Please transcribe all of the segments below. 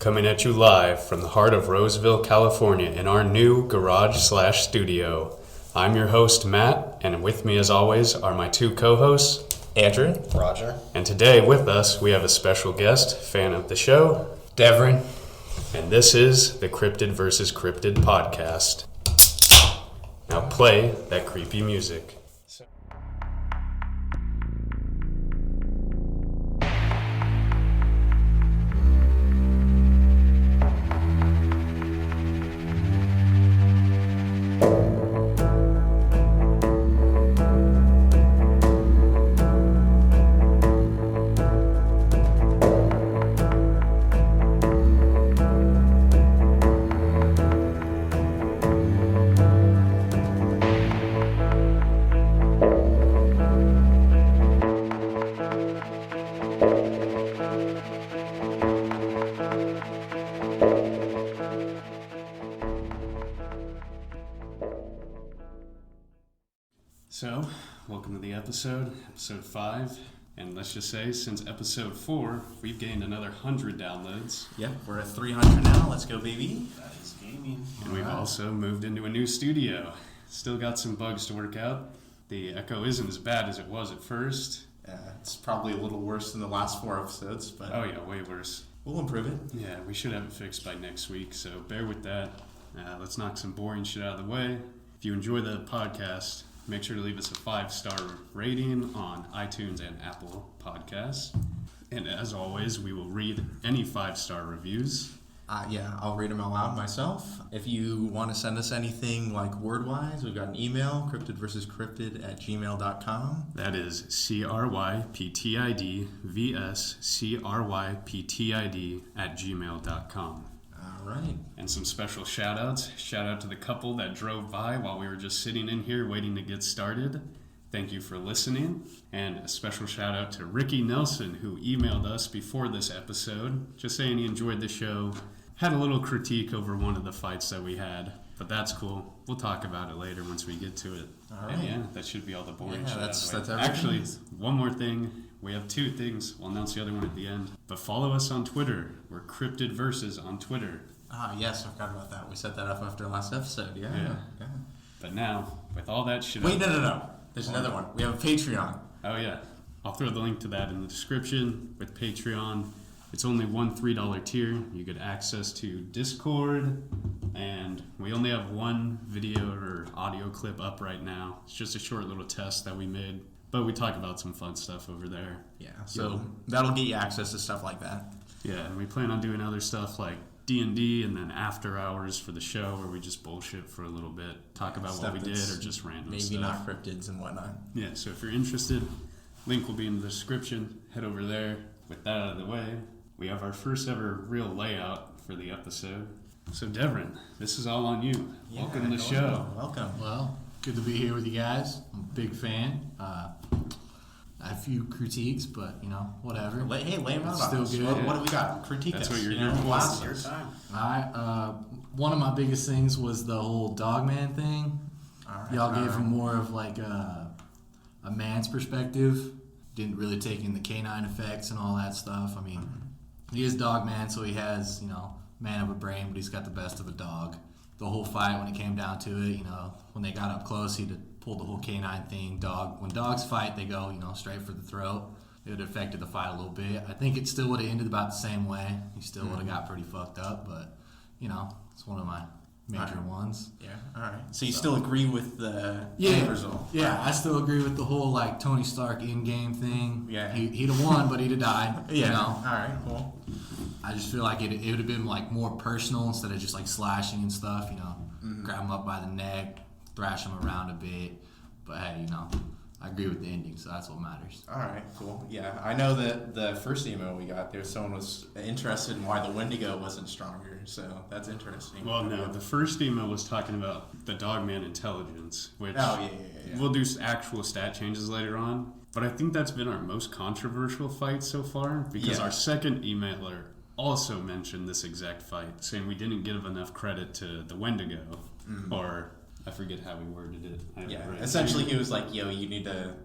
coming at you live from the heart of Roseville, California in our new garage/studio. I'm your host, Matt, and with me as always are my two co-hosts, Andrew, Roger, and today with us we have a special guest, fan of the show, Devryn, and this is the Cryptid vs. Cryptid podcast. Now play that creepy music. So, welcome to the episode 5, and let's just say, since episode 4, we've gained another 100 downloads. Yep, we're at 300 now, let's go baby. That is gaming. And we've also moved into a new studio. Still got some bugs to work out. The echo isn't as bad as it was at first. It's probably a little worse than the last 4 episodes, but... Oh yeah, way worse. We'll improve it. Yeah, we should have it fixed by next week, so bear with that. Let's knock some boring shit out of the way. If you enjoy the podcast, make sure to leave us a 5-star rating on iTunes and Apple Podcasts. And as always, we will read any 5-star reviews. I'll read them out loud myself. If you want to send us anything like word-wise, we've got an email, cryptidvscryptid@gmail.com. That is cryptidvscryptid@gmail.com. All right. And some special shout-outs. Shout out to the couple that drove by while we were just sitting in here waiting to get started. Thank you for listening. And a special shout-out to Ricky Nelson, who emailed us before this episode, just saying he enjoyed the show. Had a little critique over one of the fights that we had, but that's cool. We'll talk about it later once we get to it. All right. And yeah, that should be all the boring shit. That's Actually, one more thing. We have 2 things. We'll announce the other one at the end. But follow us on Twitter. We're Cryptid Versus on Twitter. Yes, I forgot about that. We set that up after last episode. Yeah. But now, with all that shit... Wait, no. There's another one. We have a Patreon. Oh, yeah. I'll throw the link to that in the description. With Patreon, it's only one $3 tier. You get access to Discord, and we only have one video or audio clip up right now. It's just a short little test that we made, but we talk about some fun stuff over there. Yeah, so that'll get you access to stuff like that. Yeah, and we plan on doing other stuff like D&D and then after hours for the show where we just bullshit for a little bit, talk about what we did or just random maybe stuff. Maybe not cryptids and whatnot. Yeah, so if you're interested, link will be in the description. Head over there. With that out of the way, we have our first ever real layout for the episode. So Devryn, this is all on you. Yeah, welcome to the show. Welcome. Well, good to be here with you guys. I'm a big fan. I have a few critiques, but whatever. Lay them out. Still good. What do we got? Critique. That's what you're here for. Last Your time. One of my biggest things was the whole Dogman thing. Y'all gave him more of like a man's perspective. Didn't really take in the canine effects and all that stuff. I mean, he is Dogman, so he has, man of a brain, but he's got the best of a dog. The whole fight, when it came down to it, when they got up close, he'd pulled the whole canine thing. When dogs fight, they go, straight for the throat. It would have affected the fight a little bit. I think it still would have ended about the same way. He still would have got pretty fucked up, but, it's one of my major ones. Yeah, all right. So you still agree with the end result? Yeah, I still agree with the whole, Tony Stark in-game thing. Yeah. He'd have won, but he'd have died. Yeah, all right, cool. I just feel like it would have been, more personal instead of just, slashing and stuff, Grab him up by the neck, thrash him around a bit. But, hey, I agree with the ending, so that's what matters. All right, cool. Yeah, I know that the first email we got there, someone was interested in why the Wendigo wasn't stronger, so that's interesting. Well, no, the first email was talking about the Dogman intelligence, which we'll do actual stat changes later on. But I think that's been our most controversial fight so far, because our second emailer also mentioned this exact fight, saying we didn't give enough credit to the Wendigo, or I forget how he worded it. Essentially he was like, yo, you need to,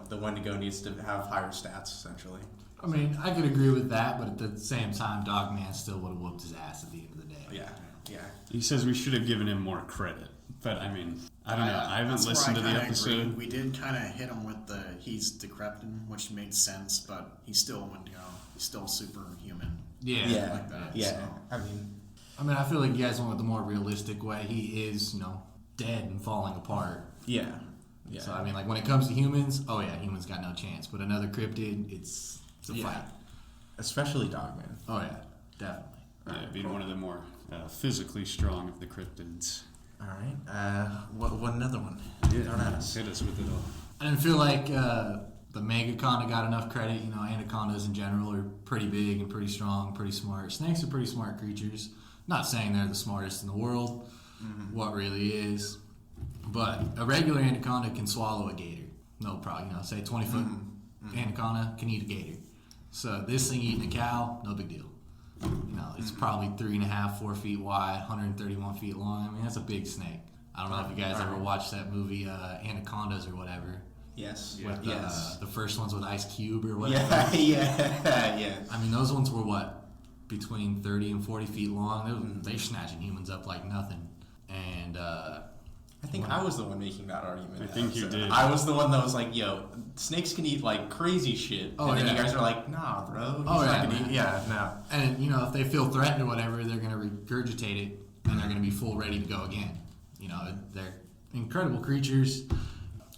the Wendigo needs to have higher stats, essentially. I mean, I could agree with that, but at the same time, Dogman still would have whooped his ass at the end of the day. Yeah. He says we should have given him more credit, but I mean, I don't know. I haven't listened to the episode. Agree. We did kind of hit him with he's decrepit, which made sense, but he's still he's still superhuman. Yeah. Like that. Yeah. So. I mean, I feel like you guys went with the more realistic way. He is, dead and falling apart. Yeah. So, I mean, like, when it comes to humans, humans got no chance. But another cryptid, it's a fight. Especially Dogman. Oh, yeah, definitely. Yeah, being one of the more physically strong of the cryptids. All right. What another one? Hit us with it all. I didn't feel like the Megaconda got enough credit. Anacondas in general are pretty big and pretty strong, pretty smart. Snakes are pretty smart creatures. Not saying they're the smartest in the world. Mm-hmm. What really is. But a regular anaconda can swallow a gator. No problem. Say 20-foot anaconda can eat a gator. So this thing eating a cow, no big deal. It's probably 3.5, 4 feet wide, 131 feet long. I mean, that's a big snake. I don't know if you guys ever watched that movie Anacondas or whatever. Yes. With the first ones with Ice Cube or whatever. Yeah. I mean, those ones were between 30 and 40 feet long. They're snatching humans up like nothing. And I think I was the one making that argument. I think you did. I was the one that was like, yo, snakes can eat like crazy shit. Oh, and then yeah. you guys are like, nah, bro. He's Oh, not yeah, gonna man. eat. Yeah, no. And, if they feel threatened or whatever, they're going to regurgitate it and they're going to be full ready to go again. They're incredible creatures.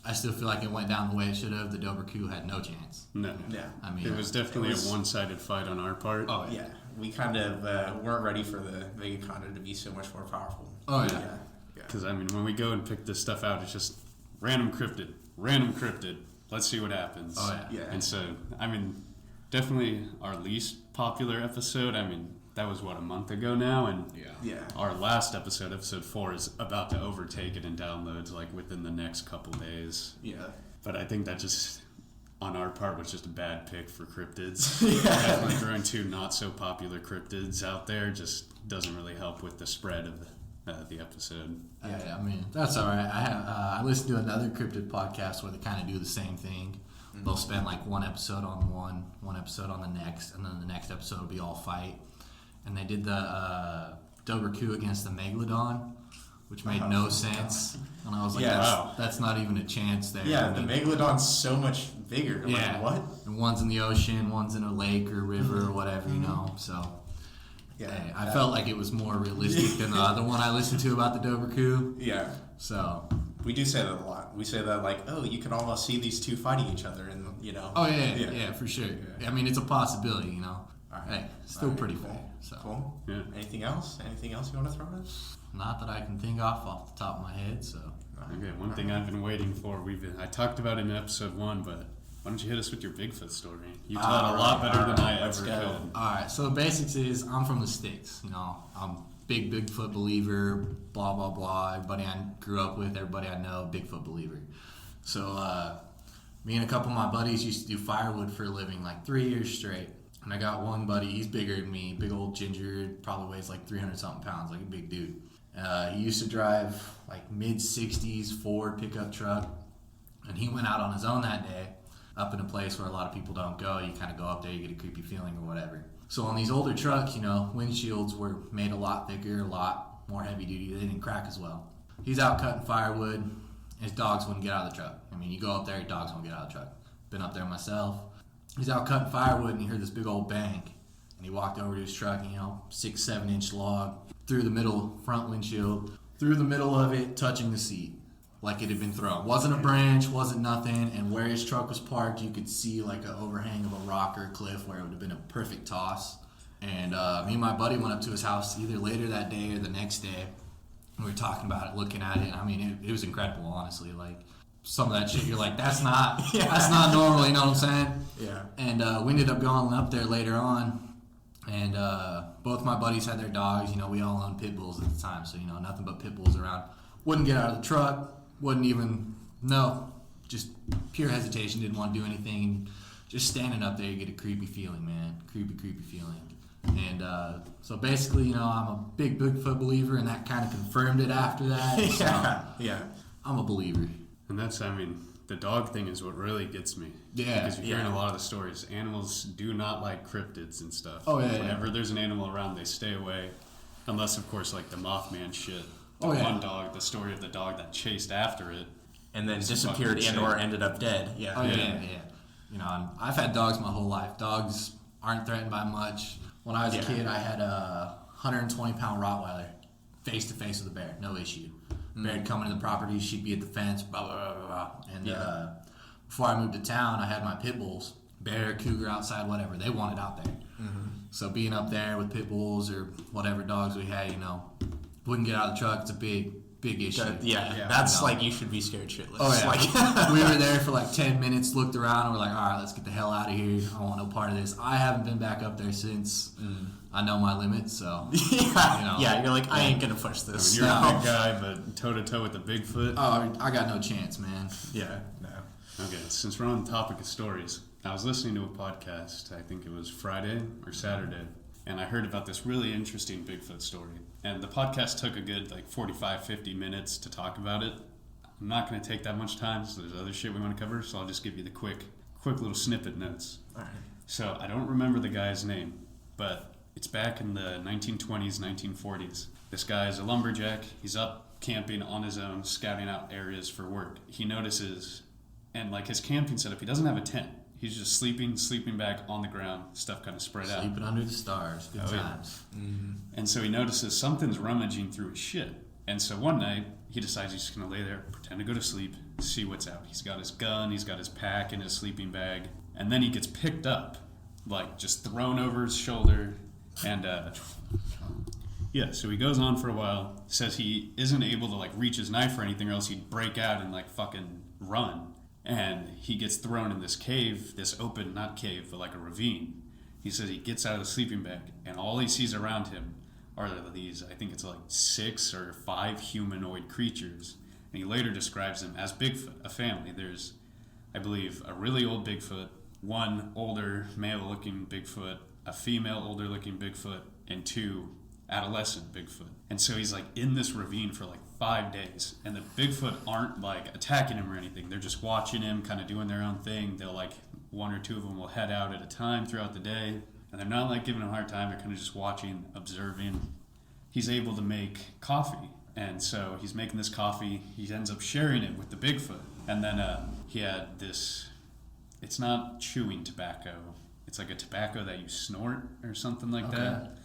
I still feel like it went down the way it should have. The Dobberku had no chance. No. Yeah. I mean, It was definitely a one-sided fight on our part. Oh, yeah. We kind of weren't ready for the Megaconda to be so much more powerful. Oh, yeah. Because, when we go and pick this stuff out, it's just random cryptid. Let's see what happens. Oh, yeah. Yeah. And so, definitely our least popular episode. That was, a month ago now? And Yeah. our last episode 4, is about to overtake it in downloads, within the next couple days. Yeah. But I think that just, on our part, was just a bad pick for cryptids. Yeah. Definitely throwing 2 not-so-popular cryptids out there just doesn't really help with the spread of the episode. Yeah, that's all right. I listened to another cryptid podcast where they kind of do the same thing. Mm-hmm. They'll spend one episode on one episode on the next, and then the next episode will be all fight. And they did the Dobberku against the Megalodon, which made no sense. And I was like, that's not even a chance there. Yeah, the Megalodon's so much bigger. Yeah. Like, what? And one's in the ocean, one's in a lake or river or whatever, So... Yeah, I felt like it was more realistic than the other one I listened to about the Dobberku. Yeah. So we do say that a lot. We say that you can almost see these two fighting each other, and Oh yeah, for sure. Yeah. It's a possibility, Right. Hey, still pretty cool. Cool. So Cool. Yeah. Anything else? Anything else you want to throw at us? not that I can think off the top of my head. So Okay, one thing I've been waiting for. I talked about it in episode 1, but why don't you hit us with your Bigfoot story? You tell it a lot better than I ever could. all right. So the basics is I'm from the sticks. I'm big Bigfoot believer. Blah blah blah. Everybody I grew up with, everybody I know, Bigfoot believer. So me and a couple of my buddies used to do firewood for a living, 3 years straight. And I got one buddy, he's bigger than me, big old ginger, probably weighs 300 something pounds, a big dude. He used to drive mid-60s Ford pickup truck, and he went out on his own that day, up in a place where a lot of people don't go. You kind of go up there, you get a creepy feeling or whatever. So on these older trucks, windshields were made a lot thicker, a lot more heavy duty. They didn't crack as well. He's out cutting firewood. His dogs wouldn't get out of the truck. You go up there, your dogs won't get out of the truck. Been up there myself. He's out cutting firewood, and he heard this big old bang. And he walked over to his truck, 6-7 inch log, through the middle, front windshield, through the middle of it, touching the seat, like it had been thrown. Wasn't a branch, wasn't nothing, and where his truck was parked, you could see an overhang of a rock or a cliff where it would have been a perfect toss. And me and my buddy went up to his house either later that day or the next day. And we were talking about it, looking at it. It was incredible, honestly. Some of that shit, you're like, that's not normal, you know what I'm saying? Yeah. And we ended up going up there later on, and both my buddies had their dogs. We all owned pit bulls at the time, so nothing but pit bulls around. Wouldn't get out of the truck, wouldn't even, just pure hesitation, didn't want to do anything. Just standing up there, you get a creepy feeling, man, creepy feeling. And so basically, I'm a big Bigfoot believer, and that kind of confirmed it after that. So Yeah. I'm a believer. And that's, the dog thing is what really gets me. Yeah, Because you're hearing a lot of the stories. Animals do not like cryptids and stuff. Oh, yeah, Whenever there's an animal around, they stay away. Unless, of course, like the Mothman shit. The one dog, the story of the dog that chased after it. And then disappeared and or ended up dead. Yeah. Oh, yeah. You know, I've had dogs my whole life. Dogs aren't threatened by much. When I was a kid, I had a 120-pound Rottweiler face to face with a bear, no issue. Bear would come into the property, she'd be at the fence, blah, blah, blah, blah, blah. And before I moved to town, I had my pit bulls, bear, cougar, outside, whatever. They wanted out there. So being up there with pit bulls or whatever dogs we had, you know, wouldn't get out of the truck. It's a big issue. That's like, you should be scared shitless. Oh, yeah. Like, we were there for like 10 minutes, looked around, and we're like, all right, let's get the hell out of here. I don't want no part of this. I haven't been back up there since. I know my limits, so. You're like, I ain't going to push this. You're a big guy, but toe-to-toe with the Bigfoot. Oh, I got no chance, man. Yeah, no. Okay, since we're on the topic of stories, I was listening to a podcast, I think it was Friday or Saturday, and I heard about this really interesting Bigfoot story. And the podcast took a good 45, 50 minutes to talk about it. I'm not going to take that much time, so there's other shit we want to cover, so I'll just give you the quick little snippet notes. All right. So I don't remember the guy's name, but it's back in the 1920s, 1940s. This guy is a lumberjack. He's up camping on his own, scouting out areas for work. He notices, and his camping setup, he doesn't have a tent. He's just sleeping back on the ground, stuff kind of spread out. Sleeping under the stars, good times. Yeah. And so he notices something's rummaging through his shit. And so one night, he decides he's just going to lay there, pretend to go to sleep, see what's out. He's got his gun, he's got his pack in his sleeping bag. And then he gets picked up, just thrown over his shoulder. And, so he goes on for a while, says he isn't able to, reach his knife or anything, or else he'd break out and, fucking run. And he gets thrown in this cave, this open, not cave, but a ravine. He says he gets out of the sleeping bag, and all he sees around him are these, I think it's 6 or 5 humanoid creatures. And he later describes them as Bigfoot, a family. There's, I believe, a really old Bigfoot, one older male-looking Bigfoot, a female older-looking Bigfoot, and 2 adolescent Bigfoot. And so he's in this ravine for 5 days, and the Bigfoot aren't attacking him or anything. They're just watching him, kind of doing their own thing. They'll 1 or 2 of them will head out at a time throughout the day, and they're not giving him a hard time. They're kind of just watching, observing. He's able to make coffee, and so he's making this coffee. He ends up sharing it with the Bigfoot, and then he had this. It's not chewing tobacco. It's a tobacco that you snort or something like that.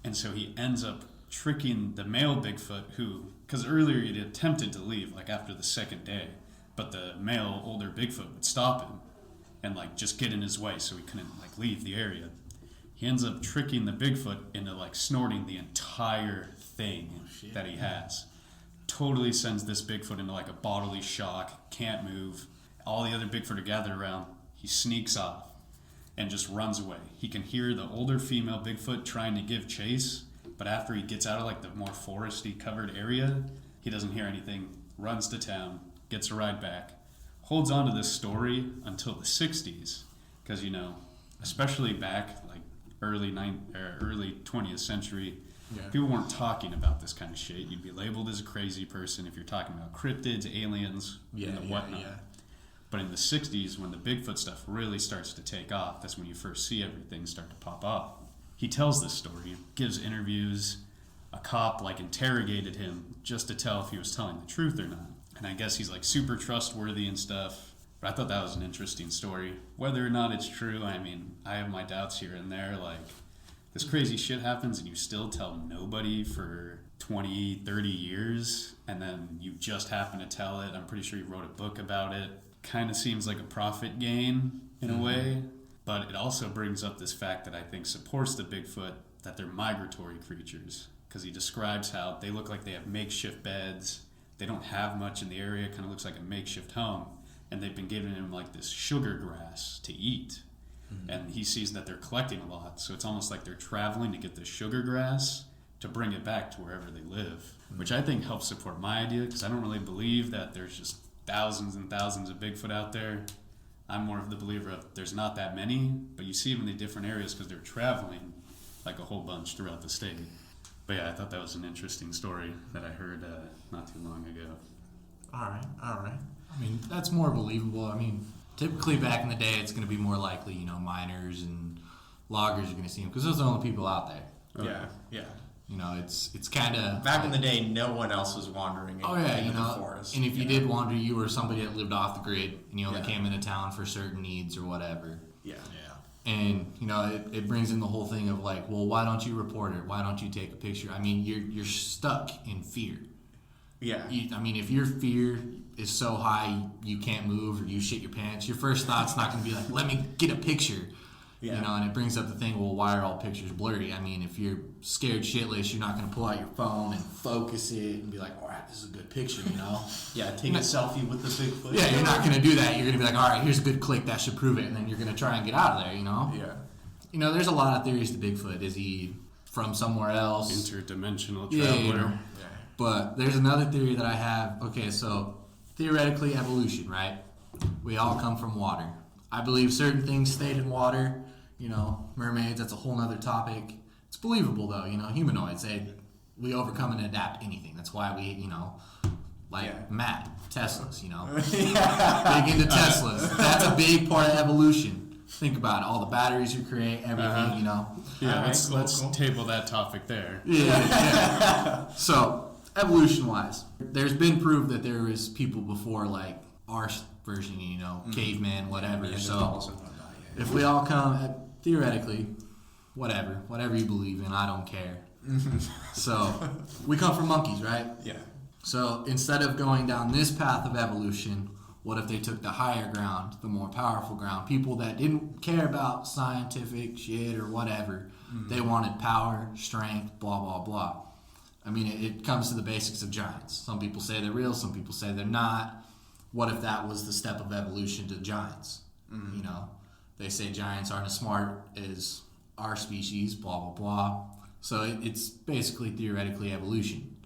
And so he ends up tricking the male Bigfoot because earlier he'd attempted to leave after the second day, but the male older Bigfoot would stop him and just get in his way so he couldn't leave the area. He ends up tricking the Bigfoot into snorting the entire thing that he has. Totally sends this Bigfoot into a bodily shock, can't move. All the other Bigfoot are gathered around. He sneaks off and just runs away. He can hear the older female Bigfoot trying to give chase, but after he gets out of the more foresty covered area, he doesn't hear anything, runs to town, gets a ride back, holds on to this story until the 60s, because especially back early 20th century, people weren't talking about this kind of shit. You'd be labeled as a crazy person if you're talking about cryptids, aliens, whatnot. But in the 60s, when the Bigfoot stuff really starts to take off, that's when you first see everything start to pop off. He tells this story, gives interviews. A cop interrogated him just to tell if he was telling the truth or not. And I guess he's super trustworthy and stuff. But I thought that was an interesting story. Whether or not it's true, I mean, I have my doubts here and there. This crazy shit happens and you still tell nobody for 20, 30 years. And then you just happen to tell it. I'm pretty sure you wrote a book about it. Kind of seems like a profit gain in a way. But it also brings up this fact that I think supports the Bigfoot, that they're migratory creatures. Because he describes how they look like they have makeshift beds. They don't have much in the area. Kind of looks like a makeshift home. And they've been giving him this sugar grass to eat. And he sees that they're collecting a lot. So it's almost like they're traveling to get the sugar grass to bring it back to wherever they live. Which I think helps support my idea, because I don't really believe that there's just thousands and thousands of Bigfoot out there. I'm more of the believer of there's not that many, but you see them in the different areas because they're traveling a whole bunch throughout the state. But yeah, I thought that was an interesting story that I heard not too long ago. All right. I mean, that's more believable. I mean, typically back in the day, it's going to be more likely, miners and loggers are going to see them because those are the only people out there. Yeah, yeah. It's kind of... Back in the day, no one else was wandering into the forest. And if you did wander, you were somebody that lived off the grid and you only came into town for certain needs or whatever. Yeah. And, it brings in the whole thing of like, well, why don't you report it? Why don't you take a picture? I mean, you're stuck in fear. Yeah. If your fear is so high you can't move or you shit your pants, your first thought's not going to be like, let me get a picture. Yeah. And it brings up the thing, well, why are all pictures blurry? I mean, if you're scared shitless, you're not going to pull out your phone and focus it and be like, all right, this is a good picture, Yeah, take a selfie with the Bigfoot. Yeah, you're not going to do that. You're going to be like, all right, here's a good click, that should prove it. And then you're going to try and get out of there, Yeah. There's a lot of theories to Bigfoot. Is he from somewhere else? Interdimensional Yeah, traveler. But there's another theory that I have. Okay, so theoretically evolution, right? We all come from water. I believe certain things stayed in water. Mermaids, that's a whole nother topic. It's believable though, humanoids, we overcome and adapt anything. That's why we, Matt, Teslas, big into Teslas. That's a big part of evolution. Think about it, all the batteries you create, everything, Yeah, Right, let's cool. table that topic there. Yeah. So, evolution-wise, there's been proof that there was people before, like our version, caveman, whatever. So, Neanderthals and whatnot, yeah. if we all come, theoretically, whatever you believe in, I don't care. So, we come from monkeys, right? Yeah. So, instead of going down this path of evolution, what if they took the higher ground, the more powerful ground? People that didn't care about scientific shit or whatever. They wanted power, strength, blah, blah, blah. I mean, it comes to the basics of giants. Some people say they're real, some people say they're not. What if that was the step of evolution to giants? They say giants aren't as smart as our species, blah, blah, blah. So it's basically theoretically evolution.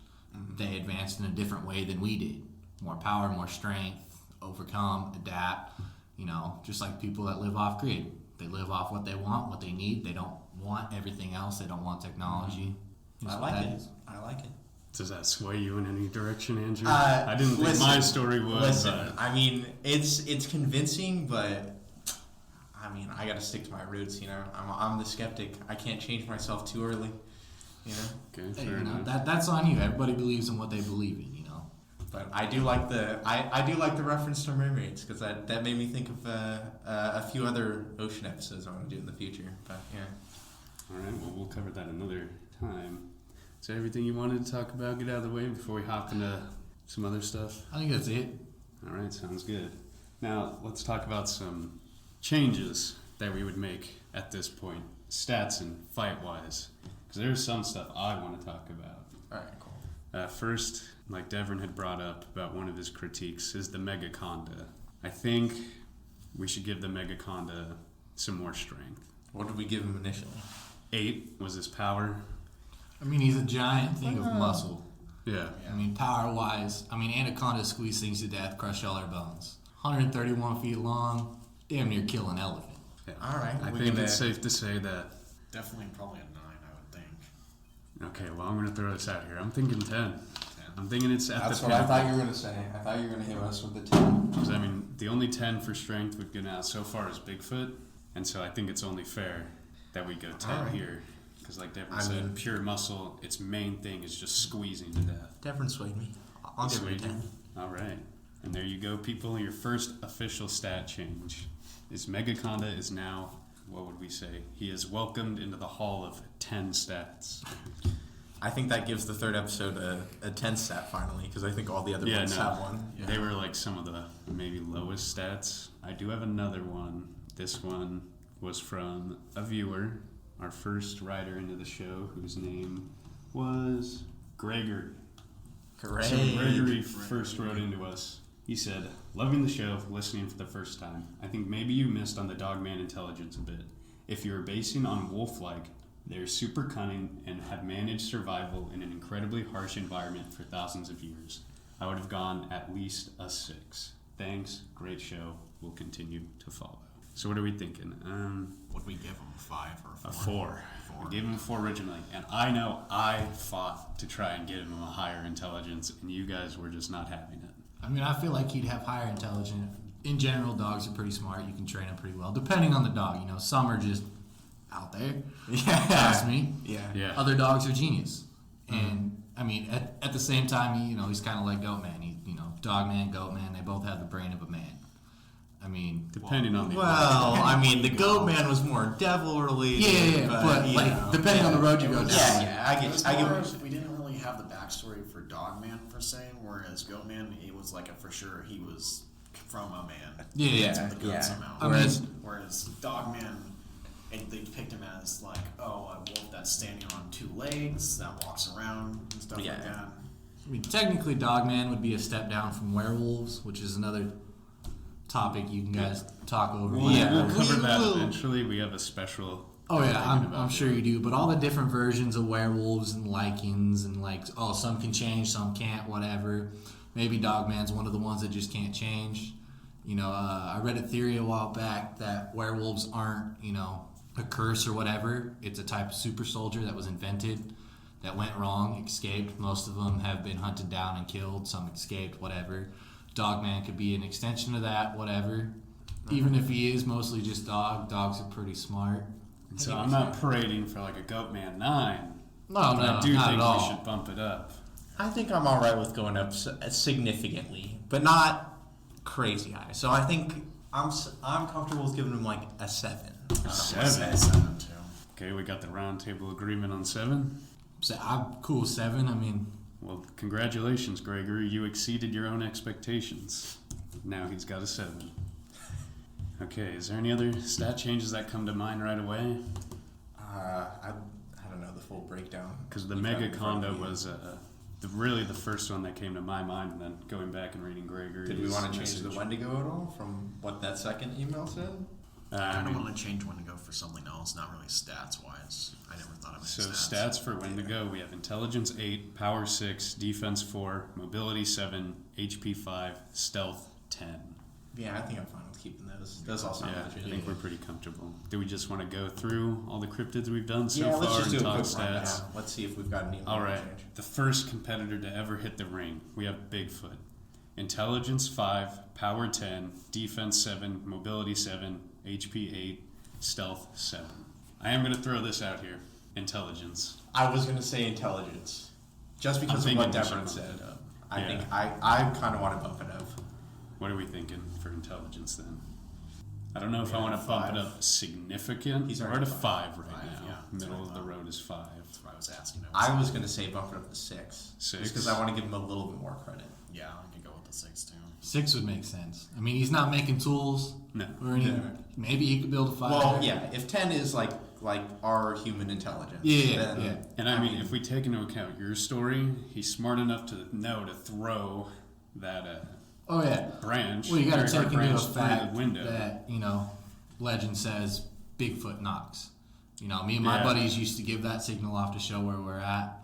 They advanced in a different way than we did. More power, more strength, overcome, adapt, just like people that live off grid. They live off what they want, what they need. They don't want everything else. They don't want technology. I like it. Does that sway you in any direction, Andrew? Uh, I didn't think listen, my story would. Listen, but I mean, it's convincing, but I mean, I got to stick to my roots. I'm the skeptic. I can't change myself too early. Okay, Hey, fair enough. that's on you. Everybody believes in what they believe in. But I do like the reference to mermaids because that made me think of a few other ocean episodes I want to do in the future. But yeah. All right, well, we'll cover that another time. Is that everything you wanted to talk about? Get out of the way before we hop into some other stuff? I think that's it. All right, sounds good. Now, let's talk about some changes that we would make at this point, stats and fight-wise, because there's some stuff I want to talk about. All right, cool. First, like Devryn had brought up about one of his critiques, is the Megaconda. I think we should give the Megaconda some more strength. What did we give him initially? 8 was his power. I mean, he's a giant thing of muscle. Yeah. I mean, power-wise, anacondas squeeze things to death, crush all their bones. 131 feet long, damn near kill an elephant. Yeah. All right. I think it's safe to say that. Definitely probably a 9, I would think. Okay, well, I'm going to throw this out here. I'm thinking 10. I'm thinking it's at That's the what I pinnacle. thought you were going to say. I thought you were going to hit us with the 10. Because, I mean, the only 10 for strength we've given out so far is Bigfoot. And so I think it's only fair that we go 10 All right. here. Because like Devryn said, pure muscle, its main thing is just squeezing to death. Devryn swayed me. I'll give it a 10. All right. And there you go, people. Your first official stat change is Megaconda is now, what would we say? He is welcomed into the Hall of 10 stats. I think that gives the third episode a 10 stat finally, because I think all the other ones have one. Yeah. They were like some of the maybe lowest stats. I do have another one. This one was from a viewer, our first writer into the show, whose name was Gregory. Great. So Gregory first wrote into us. He said, "Loving the show, listening for the first time. I think maybe you missed on the dogman intelligence a bit. If you're basing on wolf-like, they're super cunning and have managed survival in an incredibly harsh environment for thousands of years. I would have gone at least a 6. Thanks, great show. Will continue to follow." So what are we thinking? Would we give him a 5 or A 4. We gave him a 4 originally, and I know I fought to try and get him a higher intelligence, and you guys were just not having it. I mean, I feel like he'd have higher intelligence. In general, dogs are pretty smart. You can train them pretty well, depending on the dog. You know, some are just out there. Yeah. Trust me. Yeah. Other dogs are genius. And, I mean, at the same time, he's kind of like Goat Man. Dog man, Goat Man, they both have the brain of a man. I mean... Depending on the... Well, I mean, the Goat Man was more devil-related. Yeah, but like, depending on the road you go down. Yeah, I get We didn't really have the backstory for Dog Man, per se, whereas Goat Man, it was like a for sure he was from a man. Yeah. The goat somehow. Whereas Dog Man, they picked him as like, a wolf that's standing on two legs, that walks around and stuff like that. I mean, technically, Dogman would be a step down from werewolves, which is another topic you can guys talk over. We'll cover that eventually. We have a special... Oh, yeah, I'm sure you do. But all the different versions of werewolves and Lycans and, like, some can change, some can't, whatever. Maybe Dogman's one of the ones that just can't change. I read a theory a while back that werewolves aren't, a curse or whatever. It's a type of super soldier that was invented that went wrong, escaped. Most of them have been hunted down and killed. Some escaped, whatever. Dogman could be an extension of that, whatever. Even if he is mostly just dogs are pretty smart. So I'm not parading for like a Goatman 9. No, I do not think at all. we should bump it up. I think I'm all right with going up significantly, but not crazy high. So I think I'm comfortable with giving him like a 7. A 7 too. Okay, we got the round table agreement on 7. So I'm cool with 7. I mean, well, congratulations, Gregory. You exceeded your own expectations. Now he's got a 7. Okay, is there any other stat changes that come to mind right away? I don't know the full breakdown. Because the Mega Condo was really the first one that came to my mind, and then going back and reading Gregory's Did we want to change message. the Wendigo at all from what that second email said? I don't want to change Wendigo for something else, not really stats-wise. I never thought of it. So stats for Wendigo, we have Intelligence 8, Power 6, Defense 4, Mobility 7, HP 5, Stealth 10. Yeah, I think I'm fine with keeping those. Those all sound legit. I think we're pretty comfortable. Do we just want to go through all the cryptids we've done so let's far just and do a talk quick stats? rundown. Let's see if we've got any. All right. Change. The first competitor to ever hit the ring, we have Bigfoot. Intelligence 5, Power 10, Defense 7, Mobility 7, HP 8, Stealth 7. I am going to throw this out here. Intelligence. I was going to say intelligence, just because of what Devryn said. I think I kind of want to bump it up. What are we thinking for intelligence then? I don't know if I want to bump it up significant. He's We're already at a 5 right Five, now. yeah, Middle of the road is 5. That's what I was asking. I was going to say bump it up to 6. 6? Just because I want to give him a little bit more credit. Yeah, I can go with the 6 too. 6 would make sense. I mean, he's not making tools. No. Or any, maybe he could build a fire. Well, yeah. If 10 is like our human intelligence. Yeah. And I mean, if we take into account your story, he's smart enough to know to throw that Oh, yeah. branch. Well, you got to very take hard into branch effect through the window. that, legend says Bigfoot knocks. Me and my Yeah. buddies used to give that signal off to show where we're at.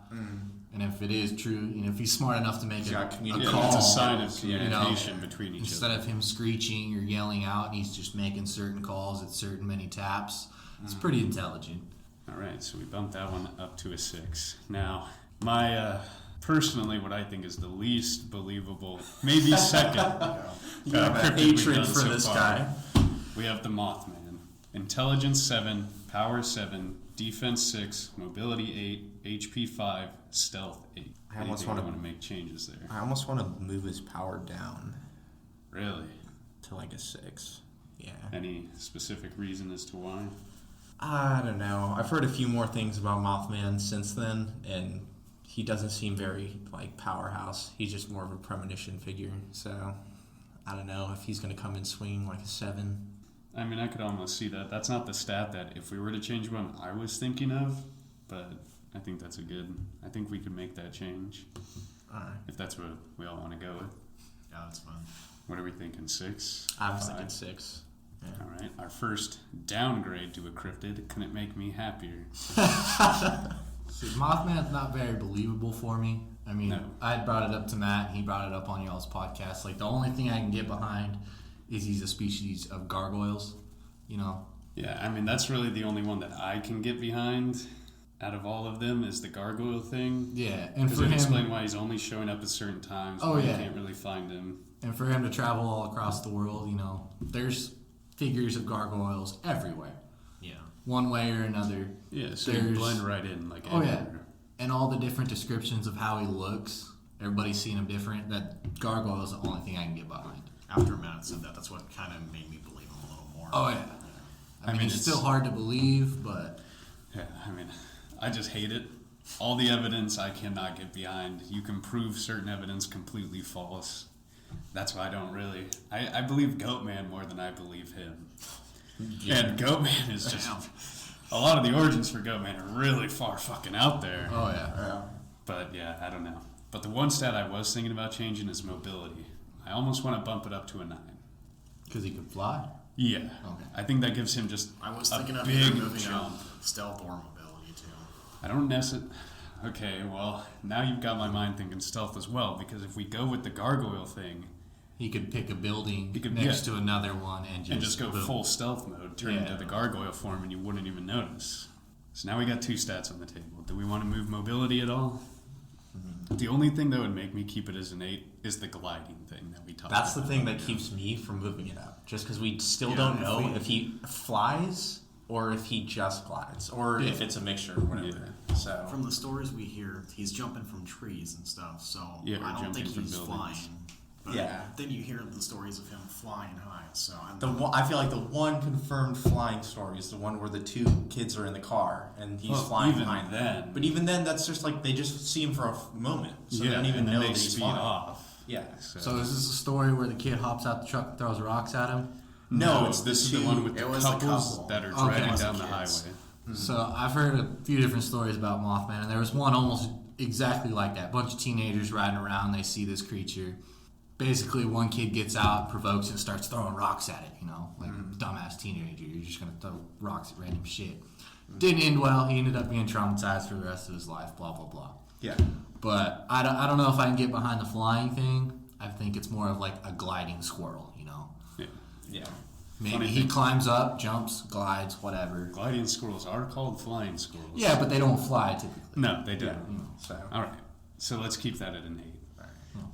And if it is true, if he's smart enough to make a call, it's a sign of you know, communication between each instead other. of him screeching or yelling out, and he's just making certain calls at certain many taps. It's pretty intelligent. All right, so we bumped that one up to a 6. Now, my personally, what I think is the least believable, maybe second. You have a cryptid we've hatred done for so this far. guy. We have the Mothman. Intelligence 7, Power 7, Defense 6, Mobility 8, HP 5, Stealth 8. I almost want want to make changes there. I almost want to move his power down Really? to like a 6. Yeah. Any specific reason as to why? I don't know. I've heard a few more things about Mothman since then, and he doesn't seem very powerhouse. He's just more of a premonition figure. So I don't know if he's going to come in swinging like a 7. I mean, I could almost see that. That's not the stat that if we were to change one, I was thinking of, but I think that's I think we could make that change. All right. If that's what we all want to go with. Yeah, that's fun. What are we thinking, 6? I was 5? thinking 6. Yeah. All right, our first downgrade to a cryptid couldn't make me happier. See, Mothman's not very believable for me. I mean, No. I had brought it up to Matt, and he brought it up on y'all's podcast. Like, the only thing I can get behind is he's a species of gargoyles, Yeah, I mean, that's really the only one that I can get behind. out of all of them is the gargoyle thing. Yeah, and Does for it him, explain why he's only showing up at certain times? Oh, why yeah. You can't really find him. and for him to travel all across the world, you know, there's figures of gargoyles everywhere, Yeah. one way or another. Yeah, so you There's- blend right in. Like Oh, yeah. everywhere. And all the different descriptions of how he looks, everybody's seen him different. That gargoyle is the only thing I can get behind. After Matt said that, that's what kind of made me believe him a little more. Oh yeah. I mean, it's still hard to believe, but Yeah, I mean, I just hate it. All the evidence I cannot get behind. You can prove certain evidence completely false. That's why I don't really. I believe Goatman more than I believe him. And Goatman is just. A lot of the origins for Goatman are really far fucking out there. oh yeah. But yeah, I don't know. But the one stat I was thinking about changing is mobility. I almost want to bump it up to a 9. Because he can fly. Yeah. Okay. I think that gives him just I was a thinking of big either moving jump. up stealth or mobility too. I don't necessarily. Okay, well, now you've got my mind thinking stealth as well, because if we go with the gargoyle thing He could pick a building He could- next yeah. to another one and just go boom. full stealth mode, turn Yeah. into the gargoyle form, and you wouldn't even notice. So now we got 2 stats on the table. Do we want to move mobility at all? The only thing that would make me keep it as an 8 is the gliding thing that we talked about. That's the thing that keeps me from moving it up. Just because we still Yeah, don't if know we- if he flies or if he just glides or if it's a mixture or whatever. So From the stories we hear, he's jumping from trees and stuff, so Yeah, or I don't jumping think from he's buildings. flying. But Yeah. then you hear the stories of him flying high, so I'm I feel like the one confirmed flying story is the one where the 2 kids are in the car and he's Well, flying even behind then- them. But even then, that's just like they just see him for a moment, so they Yeah, don't even and then know they that he's speed flying. off. Yeah. So is this a story where the kid hops out the truck and throws rocks at him? No, This is the 2 one with the it was the couples couple. that are Okay. driving It down wasn't the kids. highway. So I've heard a few different stories about Mothman, and there was one almost exactly like that. Bunch of teenagers riding around, they see this creature. Basically, one kid gets out, provokes it, and starts throwing rocks at it, you know, like dumbass teenager. You're just going to throw rocks at random shit. Didn't end well. He ended up being traumatized for the rest of his life, blah, blah, blah. Yeah. But I don't know if I can get behind the flying thing. I think it's more of like a gliding squirrel, you know. Yeah. Yeah. Maybe Funny he thing. climbs up, jumps, glides, whatever. Gliding squirrels are called flying squirrels. Yeah, but they don't fly typically. No, they Yeah. don't. So. All right. So let's keep that at an 8.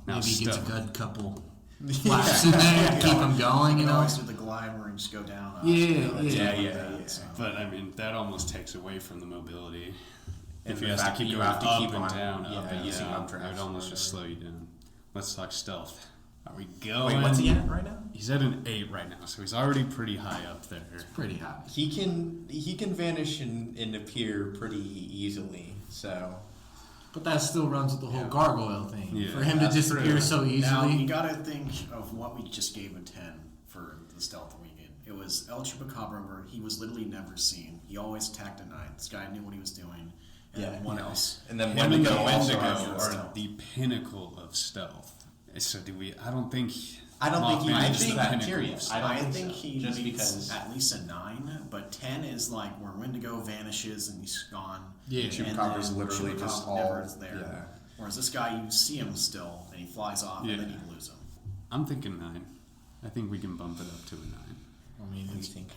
Now Maybe he gets a stealth. good couple flaps in there to keep him going, you can know. always do the glide where you just go down. Yeah, yeah. So. But I mean, that almost takes away from the mobility. And If the he has to fact keep that you going have to up keep and on- down, yeah, up and using down, updrafts it would or almost just slow whatever. you down. Let's talk stealth. Are we going? Wait, what's he at right now? He's at an 8 right now, so he's already pretty high up there. Pretty high. He can vanish and appear pretty easily. So But that still runs with the whole gargoyle thing. Yeah, For him to that's disappear true. so Now easily. you gotta think of what we just gave a 10 for the stealth weekend. It was El Chupacabra, where he was literally never seen. He always attacked at night. This guy knew what he was doing. And Yeah. then what else? and then Him and the Wendigo also Wendigo has good are stealth. the pinnacle of stealth. So do we? I don't think. I don't think he Mothman reaches is the that pinnacle tier of yet. stealth. I don't think so. he Just meets because at least a 9, but 10 is like where Wendigo vanishes and he's gone. Yeah. And Chupacabra's then literally Chupacabra just all never is there. yeah. Whereas this guy, you see him still, and he flies off, and then Yeah. you lose him. I'm thinking 9. I think we can bump it up to a 9. I mean, What do it's, you think?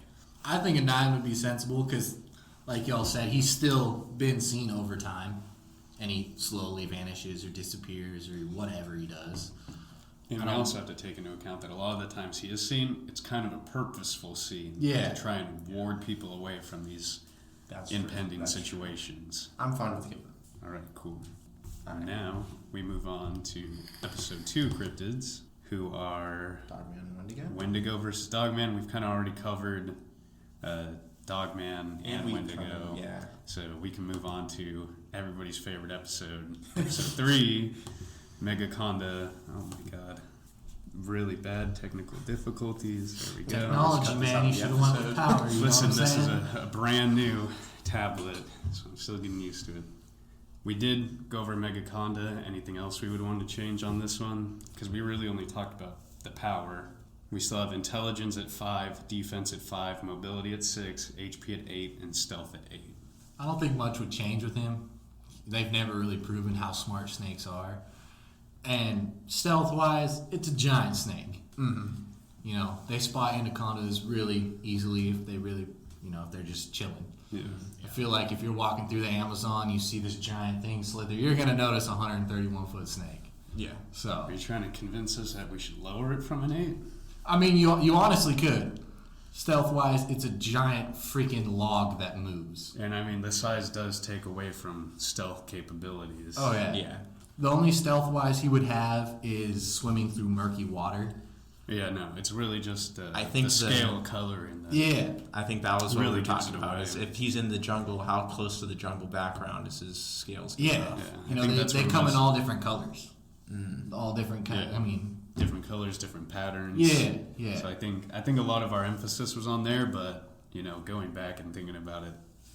I think a 9 would be sensible because, like y'all said, he's still been seen over time. And he slowly vanishes or disappears or whatever he does. And we also have to take into account that a lot of the times he is seen, it's kind of a purposeful scene Yeah. to try and ward people away from these That's true. impending That's true. situations. I'm fine with it. All right, cool. Alright. Now we move on to episode 2, Cryptids, who are Dogman and Wendigo. Wendigo versus Dogman. We've kind of already covered Dogman and we Wendigo. covered- yeah. So we can move on to everybody's favorite episode, episode 3, Megaconda. Oh my god. Really bad technical difficulties. There we go. Technology, cut this man. out You of the should have went with episode. power. You Listen, know what I'm this is saying? a brand new tablet, so I'm still getting used to it. We did go over Megaconda. Anything else we would want to change on this one? Because we really only talked about the power. We still have intelligence at 5, defense at 5, mobility at 6, HP at 8, and stealth at 8. I don't think much would change with him. They've never really proven how smart snakes are. And stealth-wise, it's a giant snake. You know, they spot anacondas really easily if they really, you know, if they're just chilling. Yeah. I feel like if you're walking through the Amazon, you see this giant thing slither, you're going to notice a 131-foot snake. Yeah. So, Are you trying to convince us that we should lower it from an 8? I mean, you honestly could. Stealth-wise, it's a giant freaking log that moves. And I mean, the size does take away from stealth capabilities. Oh, yeah. Yeah. The only stealth-wise he would have is swimming through murky water. Yeah, no, it's really just I think the scale, color, and the... Yeah. I think that was what Really we were gives talking it about. away. Is if he's in the jungle, how close to the jungle background is his scales? Yeah. Yeah, You I know, think that's they where come in most- all different colors. All different kinds. Yeah. I mean, different colors, different patterns. yeah, yeah. So I think a lot of our emphasis was on there, but you know, going back and thinking about it,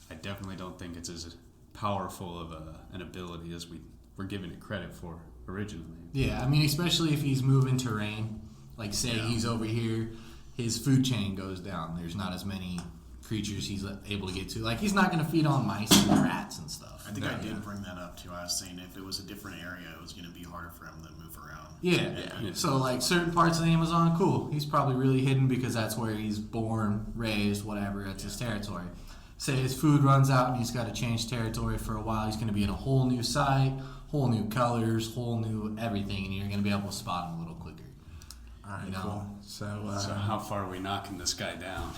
I definitely don't think it's as powerful of an ability as we were giving it credit for originally. Yeah, I mean, especially if he's moving terrain. Like, say he's over here, his food chain goes down. There's not as many creatures he's able to get to. Like, he's not going to feed on mice and rats and stuff. I think I did bring that up too. I was saying if it was a different area, it was going to be harder for him to move around. Yeah. So, like, certain parts of the Amazon, cool. He's probably really hidden because that's where he's born, raised, whatever. That's his territory. Say his food runs out and he's got to change territory for a while. He's going to be in a whole new site, whole new colors, whole new everything, and you're going to be able to spot him a little quicker. All right, You know. cool. So how far are we knocking this guy down?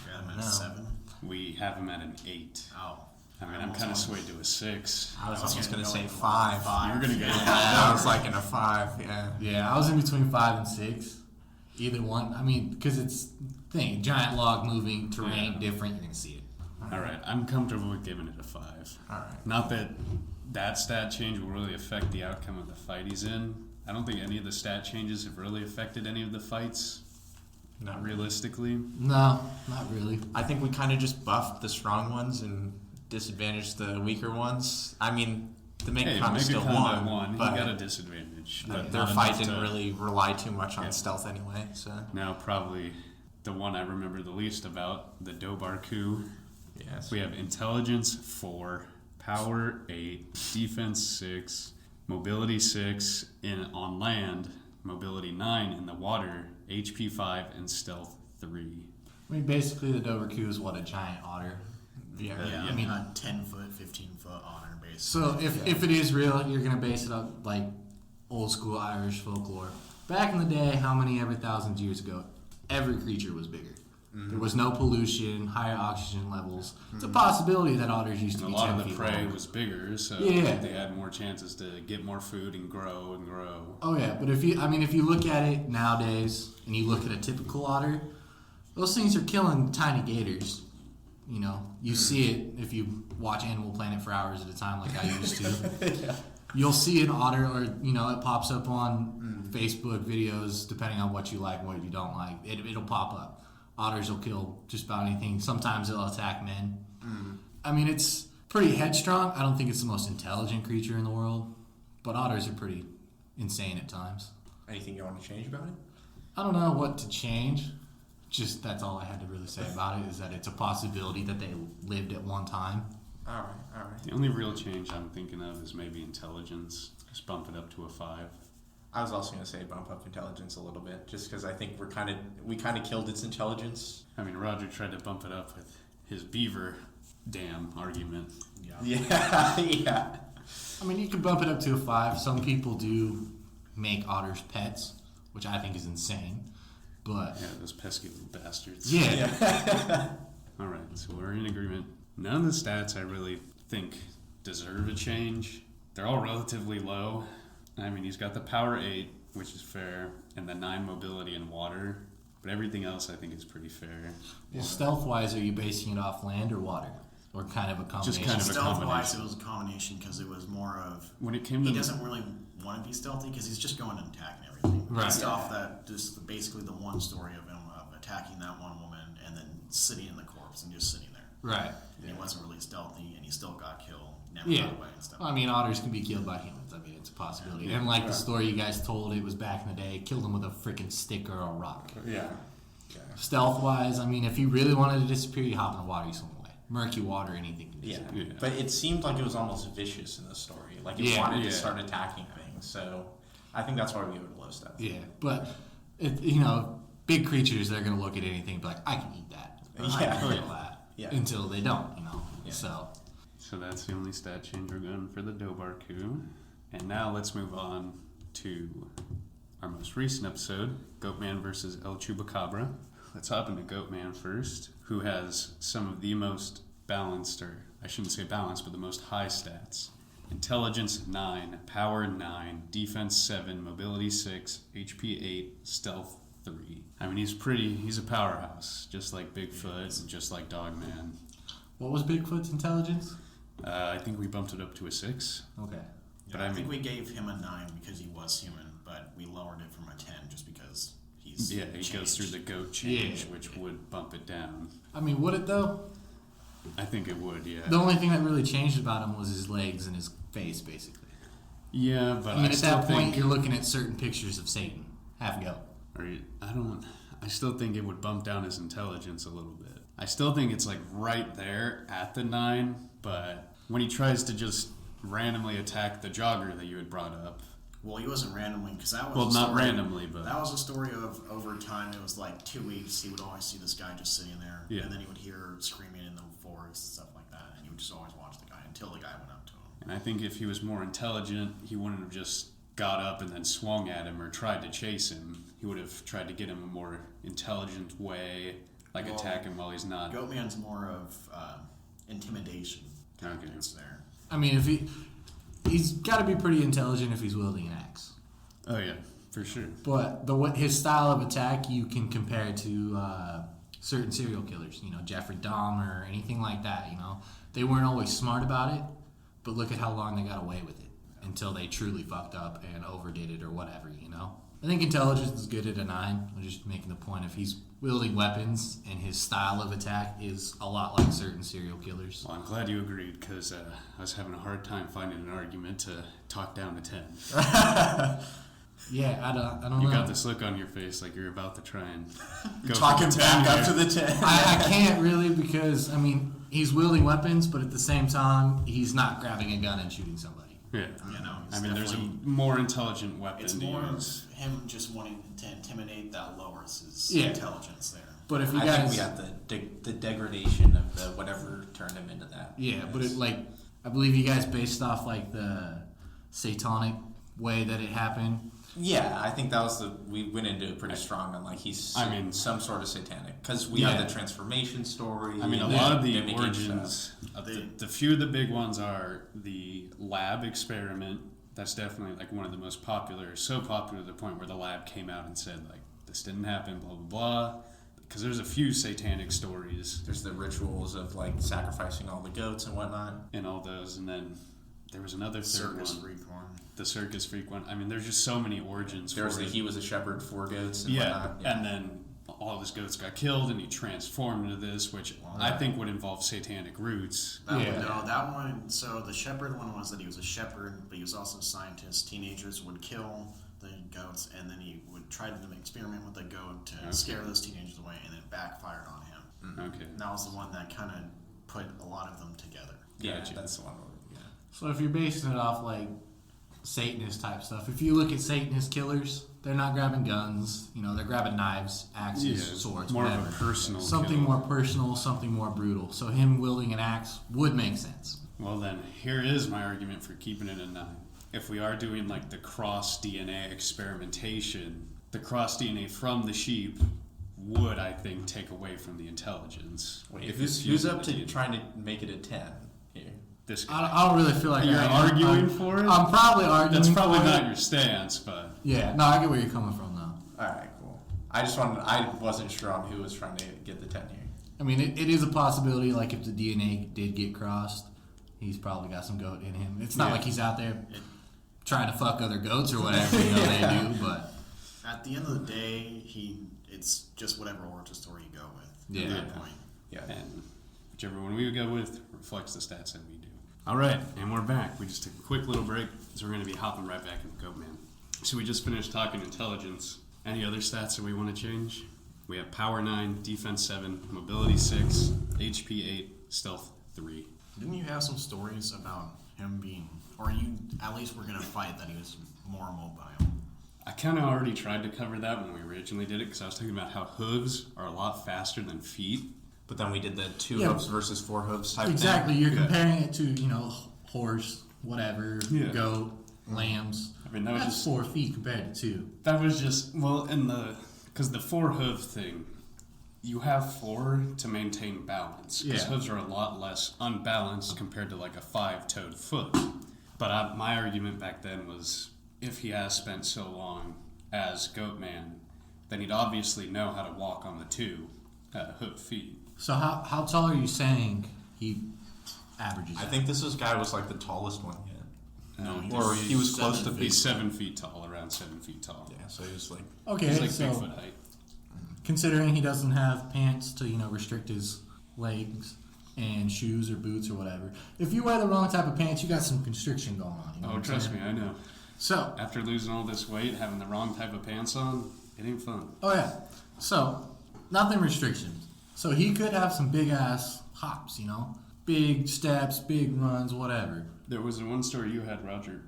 Yeah, I'm at No. 7. We have him at an 8. Oh. I mean, I'm kind of swayed to a 6. I was almost going to go say with 5. You were gonna go. I was like in a 5. Yeah. Yeah, I was in between 5 and 6. Either one. I mean, because it's thing, giant log moving, terrain different, you're gonna see it. All right, I'm comfortable with giving it a 5. All right. Not that stat change will really affect the outcome of the fight he's in. I don't think any of the stat changes have really affected any of the fights, Not really. realistically. No, not really. I think we kind of just buffed the strong ones and disadvantaged the weaker ones. I mean, the Mega Hey, Con Mega still Combat won, won. He but got a disadvantage. but their not fight enough didn't to- really rely too much on Yeah. stealth anyway. So Now, probably the one I remember the least about, the Dobarku. yes, We have intelligence 4, power 8, defense 6, mobility 6 on land, mobility 9 in the water, HP 5, and stealth 3. I mean, basically, the Doverku is what a giant otter. yeah, Yeah, yeah. I mean, a 10-foot, 15-foot honor base. So if it is real, you're gonna base it up like old school Irish folklore. Back in the day, how many ever thousands of years ago, every creature was bigger. There was no pollution, higher oxygen levels. It's a possibility that otters used to And a be lot 10 of the feet prey long. was bigger, so Yeah. they had more chances to get more food and grow and grow. Oh yeah, but if you look at it nowadays and you look at a typical otter, those things are killing tiny gators. You know, you see it if you watch Animal Planet for hours at a time, like I used to. You'll see an otter, or it pops up on Facebook videos, depending on what you like and what you don't like. It'll pop up. Otters will kill just about anything. Sometimes they'll attack men. I mean, it's pretty headstrong. I don't think it's the most intelligent creature in the world, but otters are pretty insane at times. Anything you want to change about it? I don't know what to change. Just that's all I had to really say about it, is that it's a possibility that they lived at one time. All right. The only real change I'm thinking of is maybe intelligence. Just bump it up to a 5. I was also going to say bump up intelligence a little bit, just because I think we kind of killed its intelligence. I mean, Roger tried to bump it up with his beaver dam argument. Yeah, yeah. I mean, you could bump it up to a 5. Some people do make otters pets, which I think is insane. But Yeah, those pesky little bastards. yeah. All right, so we're in agreement. None of the stats I really think deserve a change. They're all relatively low. I mean, he's got the power 8, which is fair, and the 9 mobility and water. But everything else I think is pretty fair. Well, stealth-wise, are you basing it off land or water? Or kind of a combination? Just kind of a Stealth-wise, combination. it was a combination because it was more of When it came to he the, doesn't really want to be stealthy because he's just going and attacking everything. Right. Based off that, just basically the one story of him of attacking that one woman and then sitting in the corpse and just sitting there. Right. And he wasn't really stealthy and he still got killed, never Yeah. got away and stuff. Well, I mean, otters can be killed by humans. I mean, it's a possibility. And like the story you guys told, it was back in the day, killed them with a freaking stick or a rock. Yeah. Stealth-wise, I mean, if you really wanted to disappear, you hop in the water, you swim away. Murky water, anything can Yeah. disappear. Yeah. But it seemed like it was almost vicious in the story. Like it Yeah. wanted Yeah. to start attacking things. So I think that's why we give it a low step. Yeah, but big creatures, they're gonna look at anything and be like, I can eat that. Yeah. Until they don't, Yeah. So that's the only stat change we're going for the Dobarku. And now let's move on to our most recent episode, Goatman versus El Chupacabra. Let's hop into Goatman first, who has some of the most balanced, or I shouldn't say balanced, but the most high stats. Intelligence 9, Power 9, Defense 7, Mobility 6, HP 8, Stealth 3. I mean, he's a powerhouse, just like Bigfoot and just like Dogman. what was Bigfoot's intelligence? I think we bumped it up to a 6. Okay. Yeah, But I I think mean- we gave him a 9 because he was human, but we lowered it from a 10 just because he's Yeah, he goes through the goat change, which would bump it down. I mean, would it though? I think it would, yeah. The only thing that really changed about him was his legs and his face, basically. Yeah, but I mean, at still that point, think, you're looking at certain pictures of Satan. Have a go. I still think it would bump down his intelligence a little bit. I still think it's like right there at the 9, but when he tries to just randomly attack the jogger that you had brought up, Well, he wasn't randomly because that was well, a not story- randomly, but that was a story of over time. It was like 2 weeks. He would always see this guy just sitting there, Yeah. and then he would hear screaming in the forest and stuff like that, and he would just always watch the guy until the guy went up to him. and I think if he was more intelligent, he wouldn't have just got up and then swung at him or tried to chase him. He would have tried to get him a more intelligent way, like Well, attack him while he's not. Goatman's more of intimidation. Okay. It's there. I mean, if he's got to be pretty intelligent if he's wielding an axe. Oh yeah, for sure. But his style of attack you can compare to certain serial killers. Jeffrey Dahmer or anything like that. They weren't always smart about it, but look at how long they got away with it until they truly fucked up and overdid it or whatever. I think intelligence is good at a 9. I'm just making the point if he's wielding weapons and his style of attack is a lot like certain serial killers. Well, I'm glad you agreed because I was having a hard time finding an argument to talk down to 10. Yeah, I don't know. You got this look on your face like you're about to try and go Talking for the back 10 up to here. the 10. I can't really because, I mean, he's wielding weapons, but at the same time, he's not grabbing a gun and shooting somebody. Yeah. It's I mean, there's a definitely- more intelligent weapon It's to more use. of him just wanting to intimidate that lowers his Yeah. intelligence there. But if you I guys, think we got the degradation of the whatever turned him into that. yeah, but I believe you guys based off like the satanic way that it happened. Yeah, I think that was we went into it pretty strong on like he's some sort of satanic because we have the transformation story. I mean, a and lot of the mimicking origins, stuff. the few of the big ones are the lab experiment. That's definitely like one of the most popular, so popular to the point where the lab came out and said like, this didn't happen, blah, blah, blah. Because there's a few satanic stories. There's the rituals of like sacrificing all the goats and whatnot. And all those, and then there was another third Circus one. freak one. The circus freak one. I mean, there's just so many origins There was for the it. he was a shepherd for goats and Yeah, whatnot. and then all of his goats got killed, and he transformed into this, which I think would involve satanic roots. That one. So the shepherd one was that he was a shepherd, but he was also a scientist. Teenagers would kill the goats, and then he would try to experiment with the goat to scare those teenagers away, and it backfired on him. Okay. And that was the one that kind of put a lot of them together. Yeah, Gotcha. that's the one. Yeah. So if you're basing it off like Satanist type stuff, if you look at Satanist killers, they're not grabbing guns. They're grabbing knives, axes, Yeah, swords, more whatever. of a personal something kill. more personal, something more brutal. So him wielding an axe would make sense. Well, then, here is my argument for keeping it a 9. If we are doing like the cross DNA experimentation, the cross DNA from the sheep would, I think, take away from the intelligence. Wait, If who's it's up to using the trying to make it a 10 here? this guy. I don't really feel like You're I am. arguing I'm- for it? I'm probably arguing. That's probably for not it. your stance, but Yeah, no, I get where you're coming from though. All right, cool. I wasn't sure on who was trying to get the 10 here. I mean, it is a possibility. Like if the DNA did get crossed, he's probably got some goat in him. It's not Yeah. like he's out there trying to fuck other goats or whatever they do. But At the end of the day, it's just whatever origin story you go with. Yeah. At that point. Yeah. and whichever one we go with reflects the stats that we do. All right, and we're back. We just took a quick little break, so we're going to be hopping right back into Goatman. So we just finished talking intelligence. Any other stats that we want to change? We have Power 9, Defense 7, Mobility 6, HP 8, Stealth 3. Didn't you have some stories about him being, or you at least were gonna fight that he was more mobile? I kind of already tried to cover that when we originally did it because I was talking about how hooves are a lot faster than feet, But then we did the 2 Yeah. hooves versus 4 hooves type Exactly. thing. You're comparing it to, horse, whatever, Yeah. goat, lambs. I mean, that was That's just 4 feet compared to 2. that was just because the 4 hoof thing, you have 4 to maintain balance. Because Yeah. hooves are a lot less unbalanced compared to like a 5-toed foot. But my argument back then was, if he has spent so long as Goatman, then he'd obviously know how to walk on the 2 hoof feet. So how tall are you saying he averages? I think this guy was like the tallest one yet. No, Or he was close to He's being. 7 feet tall, around 7 feet tall. Yeah, so he was like. Okay, He's like so Bigfoot height. considering he doesn't have pants to restrict his legs and shoes or boots or whatever, if you wear the wrong type of pants, you got some constriction going on. You know what I'm Trust saying? me, I know. So After losing all this weight, having the wrong type of pants on, it ain't fun. oh yeah, so nothing restrictions. So he could have some big ass hops, big steps, big runs, whatever. There was one story you had, Roger,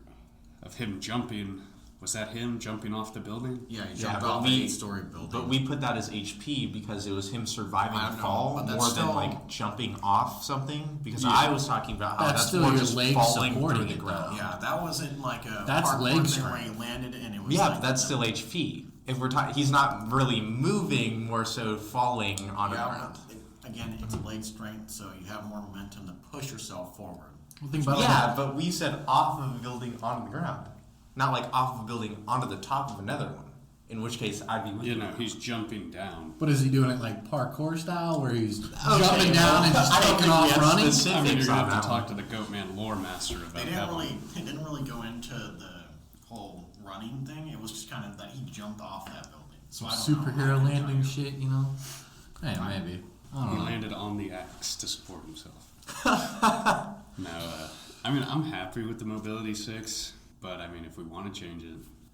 of him jumping. Was that him jumping off the building? Yeah, he Yeah, jumped but off we- the 8-story building. But we put that as HP because it was him surviving I the know, fall but that's more than still- like jumping off something. Because Yeah. I was talking about how That's that's still more your just legs falling supporting through the it, ground. Yeah, that wasn't like a That's parkour leg thing strength. where he landed and it was Yeah, like but that's still HP. If we're talking, he's not really moving, more so falling on the ground. but again, it's leg strength, so you have more momentum to push yourself forward. Well, think about Yeah, but we said off of a building onto the ground, not like off of a building onto the top of another one. In which case, I'd be with you. He's jumping down. But is he doing it like parkour style, where he's Okay, jumping down and just I don't taking think we off had running? specifics I mean, you're on gonna have that to one. talk to the Goatman lore master about They that one. didn't really go into the whole running thing. It was just kind of that he jumped off that building. So I don't know. I Superhero couldn't landing tell you. shit, Hey, maybe. I He don't know. landed on the axe to support himself. No, I mean, I'm happy with the Mobility 6, but I mean, if we want to change it,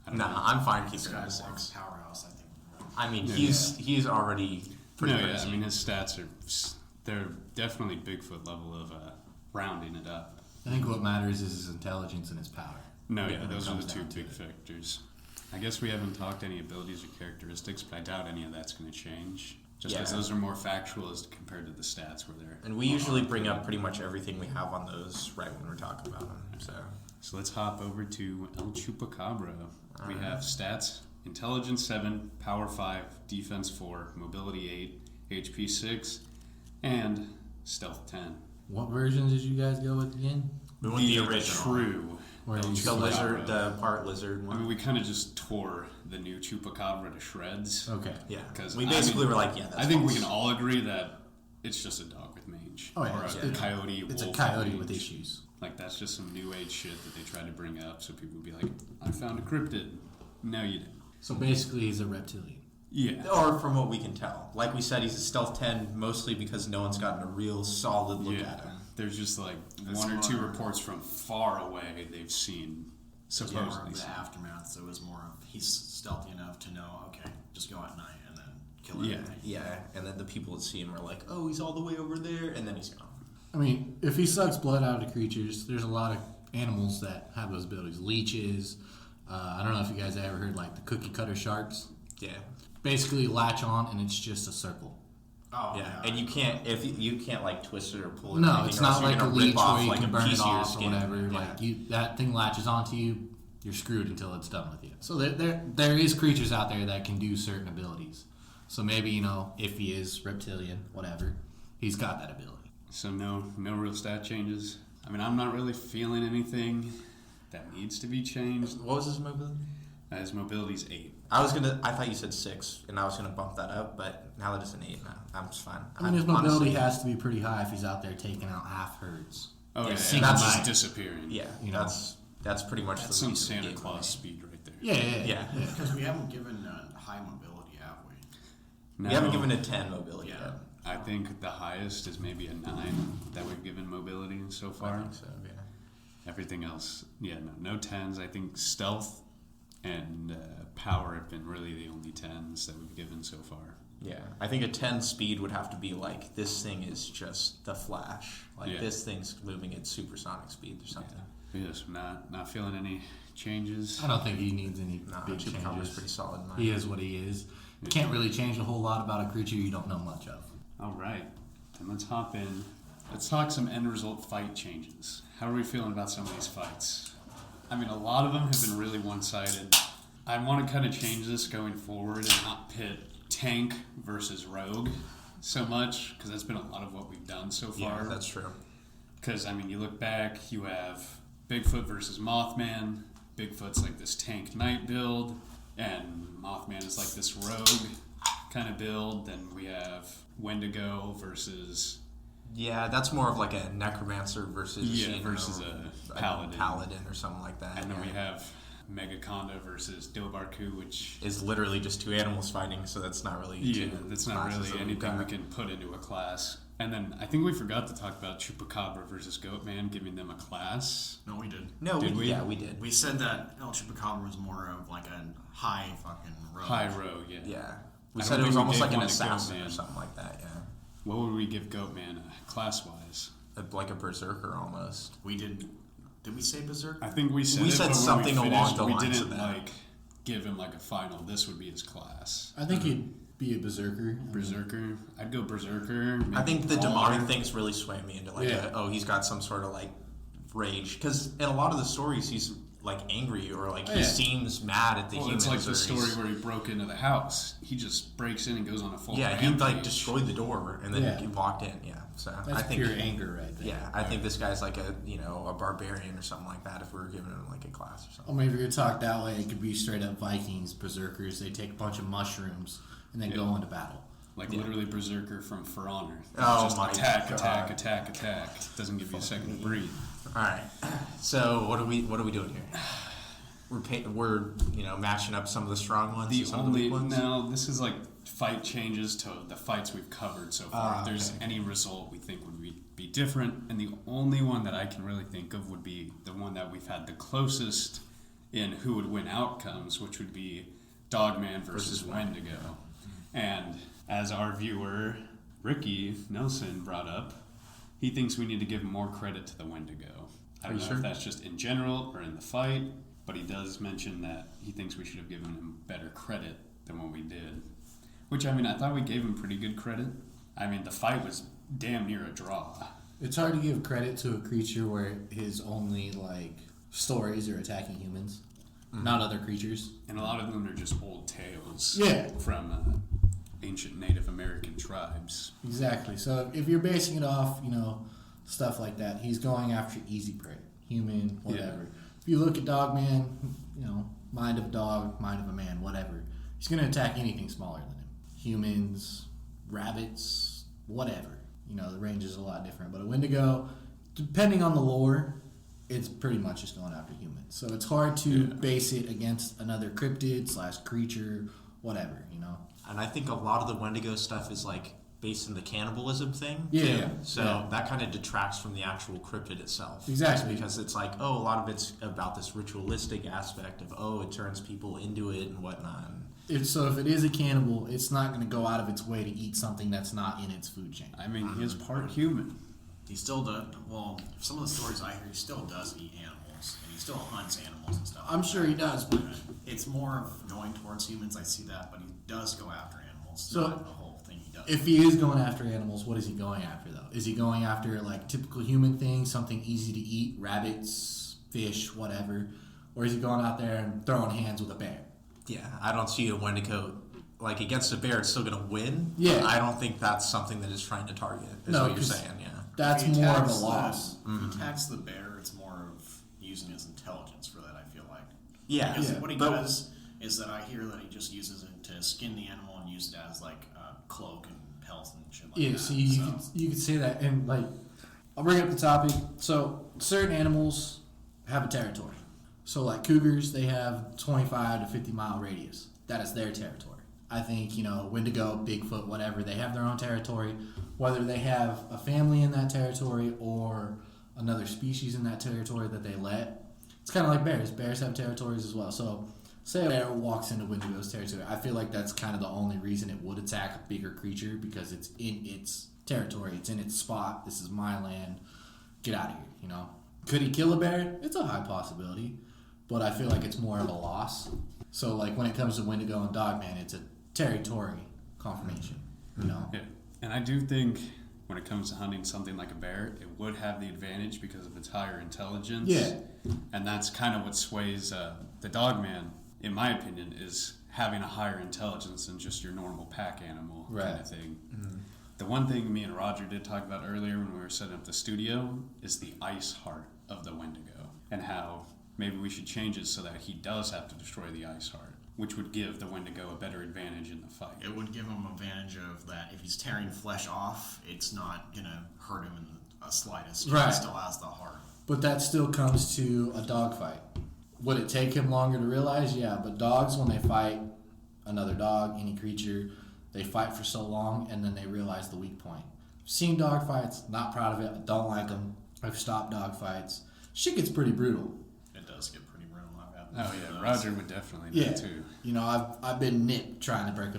I don't know. Nah, I'm fine This keeping it at guy's more of 6. a powerhouse, I think. I mean, Yeah. he's already pretty No, yeah, crazy. I mean, his stats they're definitely Bigfoot level of rounding it up. I think what matters is his intelligence and his power. No, Yeah, yeah, when it those are the comes two down to big it. factors. I guess we haven't talked any abilities or characteristics, but I doubt any of that's going to change. Just because Yeah. those are more factual as compared to the stats where they're. And we usually bring up pretty much everything we have on those right when we're talking about them. So let's hop over to El Chupacabra. We have stats: intelligence 7, power 5, defense 4, mobility 8, HP 6, and stealth 10. What versions did you guys go with again? We went the original. True. Where El you- The Chupacabra. lizard, the part lizard I one. mean, we kind of just tore the new Chupacabra to shreds. Okay. Yeah, 'Cause we I basically mean, were like, yeah, that's I think we false. can all agree that it's just a dog with mange. Oh, yeah, Or it's- a it's- coyote, It's a wolf coyote with with mange. issues. Like, that's just some new age shit that they try to bring up so people would be like, I found a cryptid. No, you didn't. So basically, he's a reptilian. Yeah. Or from what we can tell. Like we said, he's a stealth 10 mostly because no one's gotten a real solid look Yeah. at him. There's just like That's one or two more- reports from far away they've seen It's more supposedly. of the seen. aftermath, so it was more of he's stealthy enough to know, okay, just go at night and then kill Yeah. everything. Yeah, and then the people that see him are like, oh, he's all the way over there, and then he's gone. I mean, if he sucks blood out of creatures, there's a lot of animals that have those abilities. Leeches. I don't know if you guys ever heard like the cookie cutter sharks. Yeah. Basically, latch on and it's just a circle. Oh, Yeah, and you can't you can't like twist it or pull it. or No, anything, it's or else not you're like a gonna leech rip off, where you like, can a burn it piece of your off or skin. whatever. Yeah. Like that thing latches onto you, you're screwed until it's done with you. So there is creatures out there that can do certain abilities. So maybe if he is reptilian, whatever, he's got that ability. So no real stat changes. I mean, I'm not really feeling anything that needs to be changed. What was his mobility? His mobility's 8. I thought you said 6, and I was gonna bump that up, but now that it's an 8, I'm just fine. I mean, his mobility Honestly, has to be pretty high if he's out there taking out half herds. Oh, yeah, single that's night. just disappearing. Yeah, That's pretty much That's the some least we Santa gave Claus away. speed right there. Yeah. Yeah. Because we haven't given high mobility, have we? No, We haven't given a 10 mobility Yeah. yet. I think the highest is maybe a 9 that we've given mobility so I far. think so, yeah. Everything else, no 10s. I think stealth and power have been really the only 10s that we've given so far. Yeah, I think a 10 speed would have to be like, this thing is just the Flash. Like, Yeah. this thing's moving at supersonic speed or something. Yes, not feeling any changes. I don't think he needs any Nah, big Chupacabra's changes. pretty solid in mine. He is what he is. Can't really change a whole lot about a creature you don't know much of. All right, And let's hop in. Let's talk some end result fight changes. How are we feeling about some of these fights? I mean, a lot of them have been really one-sided. I want to kind of change this going forward and not pit tank versus rogue so much, because that's been a lot of what we've done so far. Yeah, that's true. Because, I mean, you look back, you have Bigfoot versus Mothman. Bigfoot's like this tank knight build, and Mothman is like this rogue kind of build. Then we have Wendigo versus... Yeah, that's more of like a necromancer versus versus a paladin or something like that. And then we have Megaconda versus Dilbarku, which is literally just two animals fighting, so that's not really that's not really anything we can put into a class. And then I think we forgot to talk about Chupacabra versus Goatman, giving them a class. No, we did. No, did we? Yeah, we did. We said that El Chupacabra was more of like a high fucking rogue. High rogue, yeah. Yeah. We I said don't it was think we almost gave like an one to assassin Goatman. or something like that, yeah. What would we give Goatman class-wise? Like a berserker almost. We did we say berserker? I think we said We it, said but when something we along finished, the we lines didn't of that. like give him like a final. This would be his class. I think he'd be a berserker. Berserker. I'd go Berserker. I think the Brawler. demonic things really sway me into like, Yeah. he's got some sort of like rage. Because in a lot of the stories, he's like angry or like he Yeah. seems mad at the Well, humans. it's like the or story he's- where he broke into the house. He just breaks in and goes on a full Yeah, he rampage. like destroyed the door and then Yeah. he walked in. Yeah, so That's I think pure anger right there. Yeah, I think this guy's like a barbarian or something like that. If we were giving him like a class or Or something. maybe if you talk that way, it could be straight up Vikings, berserkers. They take a bunch of mushrooms and then go into battle. Like literally Berserker from For Honor. Oh Just my attack, God. attack. Doesn't give you a second to breathe. All right, so what are we doing here? We're matching up some of the strong ones. The and some of only weak ones. no, this is like fight changes to the fights we've covered so far. If there's okay. any result we think would be different, and the only one that I can really think of would be the one that we've had the closest in who would win outcomes, which would be Dogman versus Wendigo. And as our viewer Ricky Nelson brought up, he thinks we need to give more credit to the Wendigo. I don't know if that's just in general or in the fight, but he does mention that he thinks we should have given him better credit than what we did. Which, I mean, I thought we gave him pretty good credit. I mean, the fight was damn near a draw. It's hard to give credit to a creature where his only like stories are attacking humans, not other creatures. And a lot of them are just old tales Yeah. from ancient Native American tribes. Exactly. So if you're basing it off, stuff like that, he's going after easy prey, human, whatever. If you look at Dogman, mind of a dog, mind of a man, whatever. He's going to attack anything smaller than him. Humans, rabbits, whatever. The range is a lot different. But a Wendigo, depending on the lore, it's pretty much just going after humans. So it's hard to base it against another cryptid / creature, whatever, And I think a lot of the Wendigo stuff is like based in the cannibalism thing. Yeah. So that kind of detracts from the actual cryptid itself. Exactly. Because it's like, a lot of it's about this ritualistic aspect of, it turns people into it and whatnot. So if it is a cannibal, it's not going to go out of its way to eat something that's not in its food chain. I mean, he is part human. He still does. Well, some of the stories I hear, he still does eat animals, and he still hunts animals and stuff. I'm sure he does, but It's more of going towards humans. I see that, but he does go after animals. So, Not the whole thing he does. if he is going after animals, what is he going after though? Is he going after like typical human things, something easy to eat, rabbits, fish, whatever, or is he going out there and throwing hands with a bear? Yeah, I don't see a Wendigo, like against a bear, it's still going to win. Yeah. I don't think that's something that it's trying to target, is No, what you're 'cause saying, yeah. That's If he more of a attacks loss. If he attacks the bear, it's more of using his intelligence for that, I feel like. Yeah. Because Yeah, what he but- does is that I hear that he just uses it to skin the animal and use it as like a cloak and pelts and shit like Yeah, that. so you could say that, and like, I'll bring up the topic. So certain animals have a territory. So like cougars, they have 25 to 50 mile radius. That is their territory. I think Wendigo, Bigfoot, whatever, they have their own territory. Whether they have a family in that territory or another species in that territory that they let, it's kind of like bears. Bears have territories as well. So say a bear walks into Wendigo's territory, I feel like that's kind of the only reason it would attack a bigger creature, because it's in its territory, it's in its spot. This is my land. Get out of here. Could he kill a bear? It's a high possibility, but I feel like it's more of a loss. So like when it comes to Wendigo and Dogman, it's a territory confirmation. Yeah. And I do think when it comes to hunting something like a bear, it would have the advantage because of its higher intelligence. Yeah. And that's kind of what sways the dogman, in my opinion, is having a higher intelligence than just your normal pack animal kind of thing. Mm-hmm. The one thing me and Roger did talk about earlier when we were setting up the studio is the ice heart of the Wendigo, and how maybe we should change it so that he does have to destroy the ice heart, which would give the Wendigo a better advantage in the fight. It would give him advantage of that. If he's tearing flesh off, it's not gonna hurt him in the slightest. Right. He still has the heart. But that still comes to a dog fight. Would it take him longer to realize? Yeah, but dogs, when they fight another dog, any creature, they fight for so long and then they realize the weak point. Seen dog fights, not proud of it, I don't like them. I've stopped dog fights. Shit gets pretty brutal. It does get pretty brutal. Oh yeah, Roger would definitely do it too. You know, I've been nipped trying to break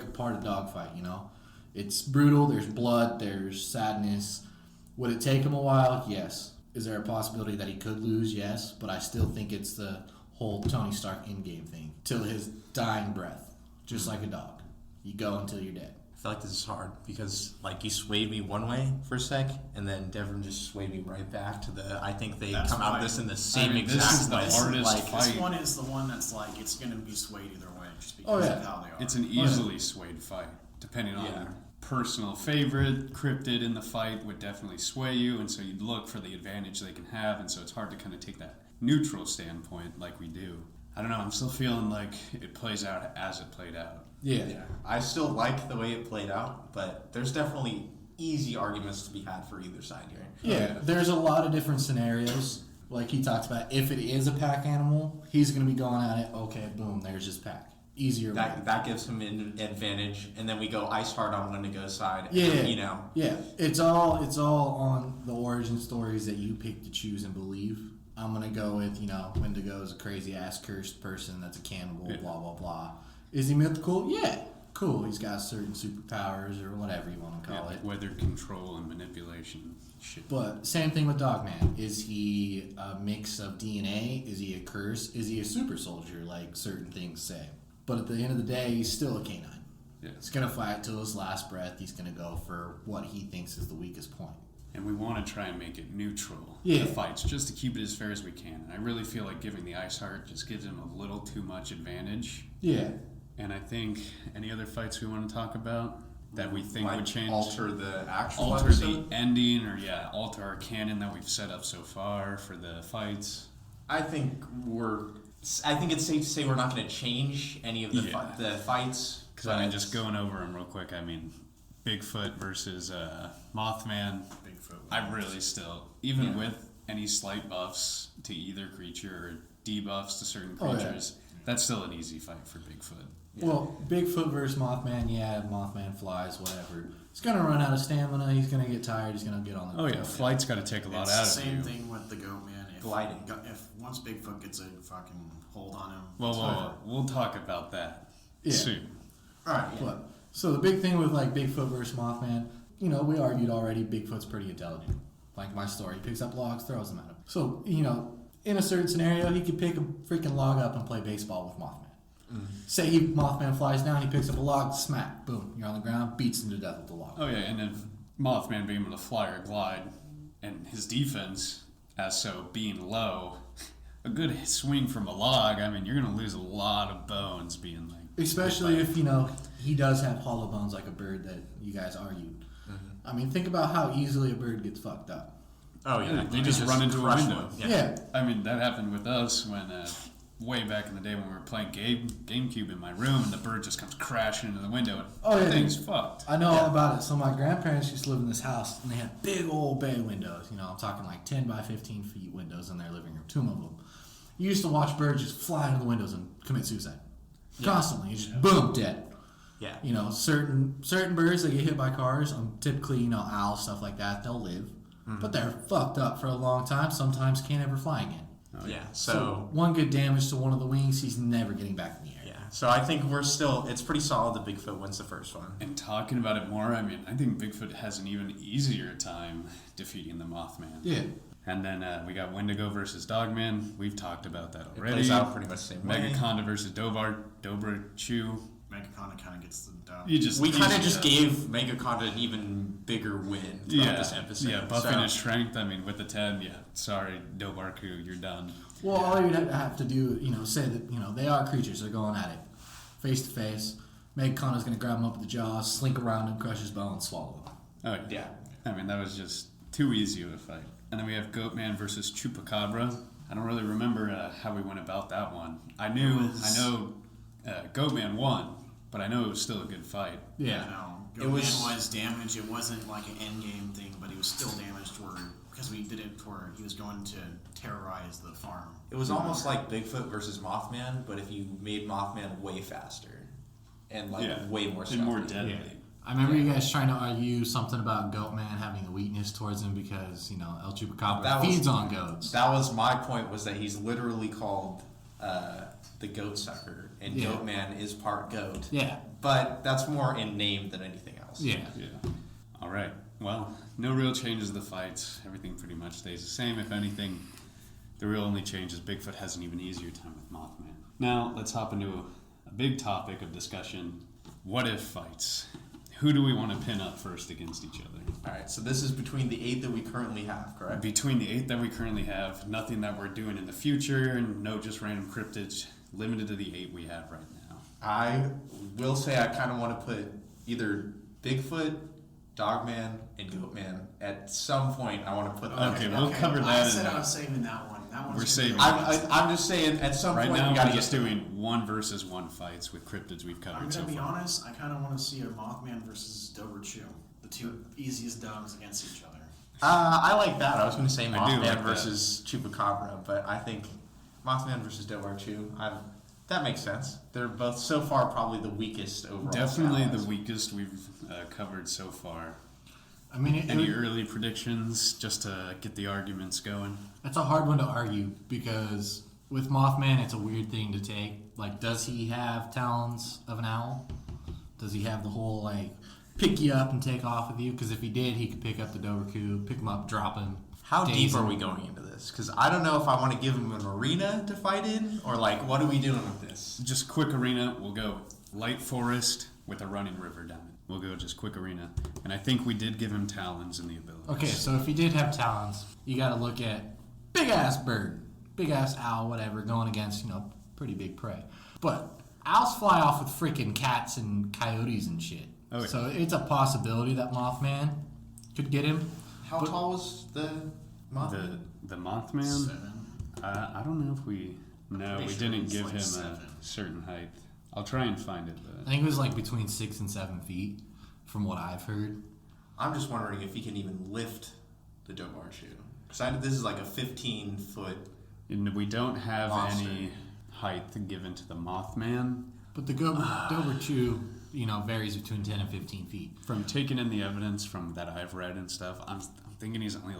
apart a dog fight, you know. It's brutal, there's blood, there's sadness. Would it take him a while? Yes. Is there a possibility that he could lose? Yes. But I still think it's the whole Tony Stark in-game thing. Till his dying breath. Just like a dog. You go until you're dead. I feel like this is hard because, like, you swayed me one way for a sec, and then Devryn just swayed me right back to the. I think they That's come out why- of this in the same this exact is the way. hardest Like, fight. This one is the one that's like, it's going to be swayed either way just because of how they are. It's an easily swayed fight, depending on personal favorite. Cryptid in the fight would definitely sway you, and so you'd look for the advantage they can have, and so it's hard to kind of take that neutral standpoint like we do. I don't know, I'm still feeling like it plays out as it played out. Yeah, I still like the way it played out, but there's definitely easy arguments to be had for either side here. Yeah, there's a lot of different scenarios. Like he talks about, if it is a pack animal, he's going to be going at it. Okay, boom, there's his pack. Easier way. That gives him an advantage, and then we go ice hard on Wendigo's side. Yeah, and, you know. Yeah, it's all on the origin stories that you pick to choose and believe. I'm gonna go with Wendigo's a crazy ass cursed person that's a cannibal. Blah blah blah. Is he mythical? Yeah, cool. He's got certain superpowers or whatever you want to call it. Weather control and manipulation shit. But same thing with Dogman. Is he a mix of DNA? Is he a curse? Is he a super soldier like certain things say? But at the end of the day, he's still a canine. Yeah. He's going to fight till his last breath. He's going to go for what he thinks is the weakest point. And we want to try and make it neutral Yeah. in the fights, just to keep it as fair as we can. And I really feel like giving the Ice Heart just gives him a little too much advantage. Yeah. And I think any other fights we want to talk about that we think Like would change, alter the actual alter episode? the ending, or alter our canon that we've set up so far for the fights. I think it's safe to say we're not going to change any of the fights. Because I mean, just going over them real quick. I mean, Bigfoot versus Mothman. Bigfoot. I really still, even with any slight buffs to either creature or debuffs to certain creatures, that's still an easy fight for Bigfoot. Yeah. Well, Bigfoot versus Mothman, Mothman flies, whatever. He's going to run out of stamina. He's going to get tired. He's going to get on the Flight's got to take a lot It's out the of you. same thing with the goat man. Gliding. If once Bigfoot gets a fucking hold on him. Well, we'll talk about that soon. All right. Yeah. But, so the big thing with like Bigfoot versus Mothman, we argued already Bigfoot's pretty intelligent. Like my story, he picks up logs, throws them at him. So, in a certain scenario, he could pick a freaking log up and play baseball with Mothman. Mm-hmm. Say Mothman flies down, he picks up a log, smack, boom, you're on the ground, beats him to death with the log. Oh yeah, and then Mothman being able to fly or glide, and his defense as so being low, a good swing from a log, I mean, you're going to lose a lot of bones being like... Especially if, he does have hollow bones like a bird that you guys argued. Mm-hmm. I mean, think about how easily a bird gets fucked up. Oh, yeah. They just run into a window. Yeah. I mean, that happened with us when... way back in the day when we were playing GameCube in my room, and the bird just comes crashing into the window, and the thing's fucked. I know all about it. So my grandparents used to live in this house, and they had big old bay windows. I'm talking like 10 by 15 feet windows in their living room, 2 of them. You used to watch birds just fly into the windows and commit suicide. Constantly. Just boom, dead. Yeah. Certain birds that get hit by cars, typically, owls, stuff like that, they'll live. Mm-hmm. But they're fucked up for a long time, sometimes can't ever fly again. Oh, yeah. So one good damage to one of the wings, he's never getting back in the air. Yeah. So I think it's pretty solid that Bigfoot wins the first one. And talking about it more, I mean, I think Bigfoot has an even easier time defeating the Mothman. Yeah. And then we got Wendigo versus Dogman. We've talked about that already. It plays out pretty much the same way. Megaconda versus Dobra Chew. Megaconda kind of gets the dub. We kind of just gave Megaconda an even bigger win throughout this episode. Yeah, buffing his strength. I mean, with the 10, sorry, Dobarku, you're done. Well, all you'd have to do, say that, they are creatures. They're going at it face to face. Megaconda's going to grab him up with the jaws, slink around him, crush his bone, and swallow him. Oh, yeah. I mean, that was just too easy of a fight. And then we have Goatman versus Chupacabra. I don't really remember how we went about that one. I know Goatman won, but I know it was still a good fight. Yeah. Goatman was damaged. It wasn't like an endgame thing, but he was still damaged because we did it where he was going to terrorize the farm. It was almost like Bigfoot versus Mothman, but if you mid Mothman way faster and way more and more stealthy. deadly. Yeah. I remember you guys trying to argue something about Goatman having a weakness towards him because, El Chupacabra feeds on goats. That was my point, was that he's literally called the goat sucker, and Goatman is part goat. Yeah. But that's more in name than anything else. Yeah. All right. Well, no real changes to the fights. Everything pretty much stays the same. If anything, the real only change is Bigfoot has an even easier time with Mothman. Now, let's hop into a big topic of discussion. What if fights? Who do we want to pin up first against each other? All right, so this is between the 8 that we currently have, correct? Between the 8 that we currently have, nothing that we're doing in the future, and no just random cryptids, limited to the 8 we have right now. I will say I kind of want to put either Bigfoot, Dogman, and Goatman. At some point, I want to put them. Okay, we'll cover that. I said I was saving that one. We're saving. I'm just saying, at some right point, now we gotta we're just doing 1 versus 1 fights with cryptids we've covered I'm so gonna be far. honest. I kind of want to see a Mothman versus Doberchew, the two easiest dogs against each other. I like that. I was going to say I do Mothman like versus Chupacabra, but I think Mothman versus Dobarchu, that makes sense. They're both so far probably the weakest overall. Definitely styles. the weakest we've covered so far. I mean, Any early predictions just to get the arguments going? That's a hard one to argue because with Mothman, it's a weird thing to take. Like, does he have talons of an owl? Does he have the whole, pick you up and take off with you? Because if he did, he could pick up the Doberku, pick him up, drop him. How deep are we going into this? Because I don't know if I want to give him an arena to fight in, or what are we doing with this? Just quick arena. We'll go light forest with a running river down it. We'll go just quick arena. And I think we did give him talons in the ability. Okay, so if he did have talons, you got to look at big-ass bird, big-ass owl, whatever, going against, pretty big prey. But owls fly off with freaking cats and coyotes and shit. Oh, yeah. So it's a possibility that Mothman could get him. How tall was the Mothman? The Mothman? 7. I don't know if we... No, Pretty we sure didn't it's give like him 7. a certain height. I'll try and find it. I think it was between 6 and 7 feet, from what I've heard. I'm just wondering if he can even lift the Dobarchu. Because this is like a 15-foot... And we don't have monster. any height given to the Mothman. But the Doberchu, varies between 10 and 15 feet. From taking in the evidence from that I've read and stuff, I'm thinking he's only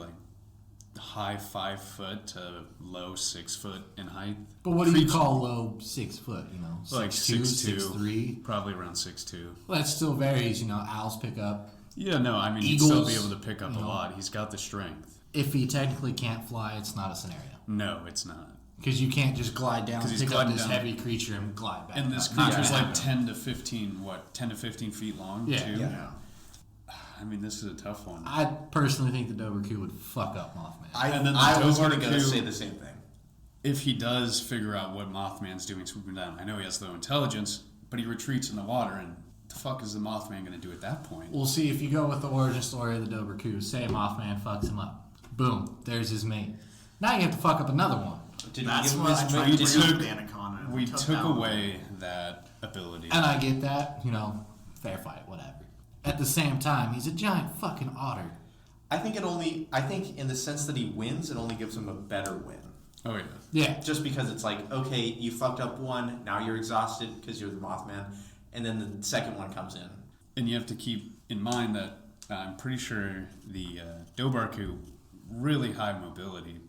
high 5 foot to low 6 foot in height. But what do you call low 6 foot? 6'2", 6'3"? probably around 6'2". Well, that still varies. Owls pick up. Yeah, no, I mean Eagles, he'd still be able to pick up a lot. He's got the strength. If he technically can't fly, it's not a scenario. No, it's not. Because you can't just glide down, 'Cause he's pick up gliding this down. heavy creature and glide back. And this Not creature's gonna 10 to 15 feet long Yeah. too. Yeah. I mean, this is a tough one. I personally think the Doberku would fuck up Mothman. I was going to Dobarchu- say the same thing. If he does figure out what Mothman's doing, swooping down, I know he has low intelligence, but he retreats in the water, and the fuck is the Mothman going to do at that point? We'll see if you go with the origin story of the Doberku. Say Mothman fucks him up. Boom. There's his mate. Now you have to fuck up another one. Did That's we what give I him tried his to we bring took- up with Anaconda. We took that one. away that ability. And I get that, fair fight, whatever. At the same time, he's a giant fucking otter. I think in the sense that he wins, it only gives him a better win. Oh, yeah. Yeah. Just because it's okay, you fucked up one, now you're exhausted because you're the Mothman, and then the second one comes in. And you have to keep in mind that I'm pretty sure the Dobarku, really high mobility.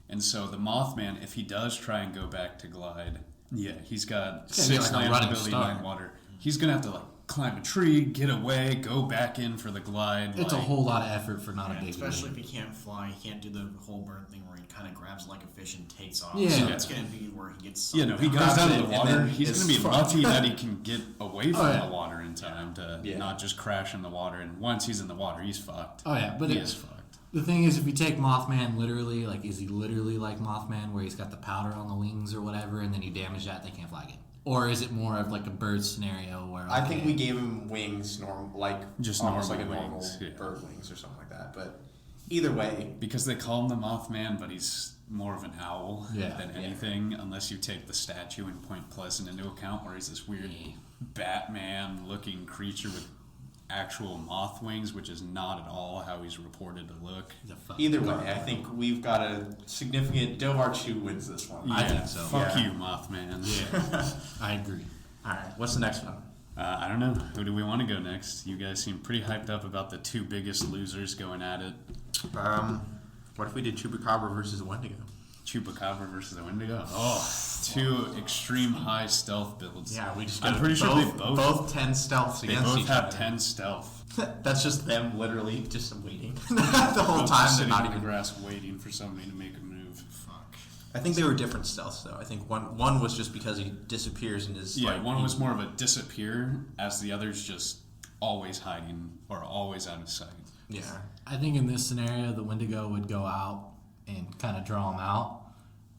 And so the Mothman, if he does try and go back to glide, he's got It's gonna be 6 like a land running ability, start. 9 water. He's going to have to climb a tree, get away, go back in for the glide. It's a whole lot of effort for not a big especially wing. if he can't fly, he can't do the whole bird thing where he kind of grabs like a fish and takes off. Yeah. So it's going to be where he gets. You know, he goes grabs down it to the and water. then He's it's going to be fucked. lucky that he can get away from yeah. the water in time to Yeah. not just crash in the water. And once he's in the water, he's fucked. Oh yeah, but He is fucked. the thing is, if you take Mothman literally, like, is he literally like Mothman, where he's got the powder on the wings or whatever, and then you damage that, they can't fly again? Or is it more of like a bird scenario where I think we gave him wings, Just almost normal like a normal wings, yeah. bird wings or something like that. But either way, Because they call him the Mothman, but he's more of an owl Yeah. than anything, unless you take the statue in Point Pleasant into account, where he's this weird Batman-looking creature with actual moth wings, which is not at all how he's reported to look. either way, I think we've got a significant. Dovarchu wins this one. I think so. Fuck Yeah. you, Mothman. Yeah, I agree. All right, what's the next one? I don't know. Who do we want to go next? You guys seem pretty hyped up about the two biggest losers going at it. What if we did Chupacabra versus Wendigo? Chupacabra versus the Wendigo. Oh, two extreme high stealth builds. Yeah, we just. I'm pretty sure they both 10 stealths they against both each have other. 10 stealth. That's just them literally just waiting the whole Both time. just They're sitting not in the even. grass waiting for somebody to make a move. Fuck. I think they were different stealths though. I think one was just because he disappears and is Yeah, like, one was more of a disappear, as the other's just always hiding or always out of sight. Yeah. I think in this scenario, the Wendigo would go out and kind of draw him out,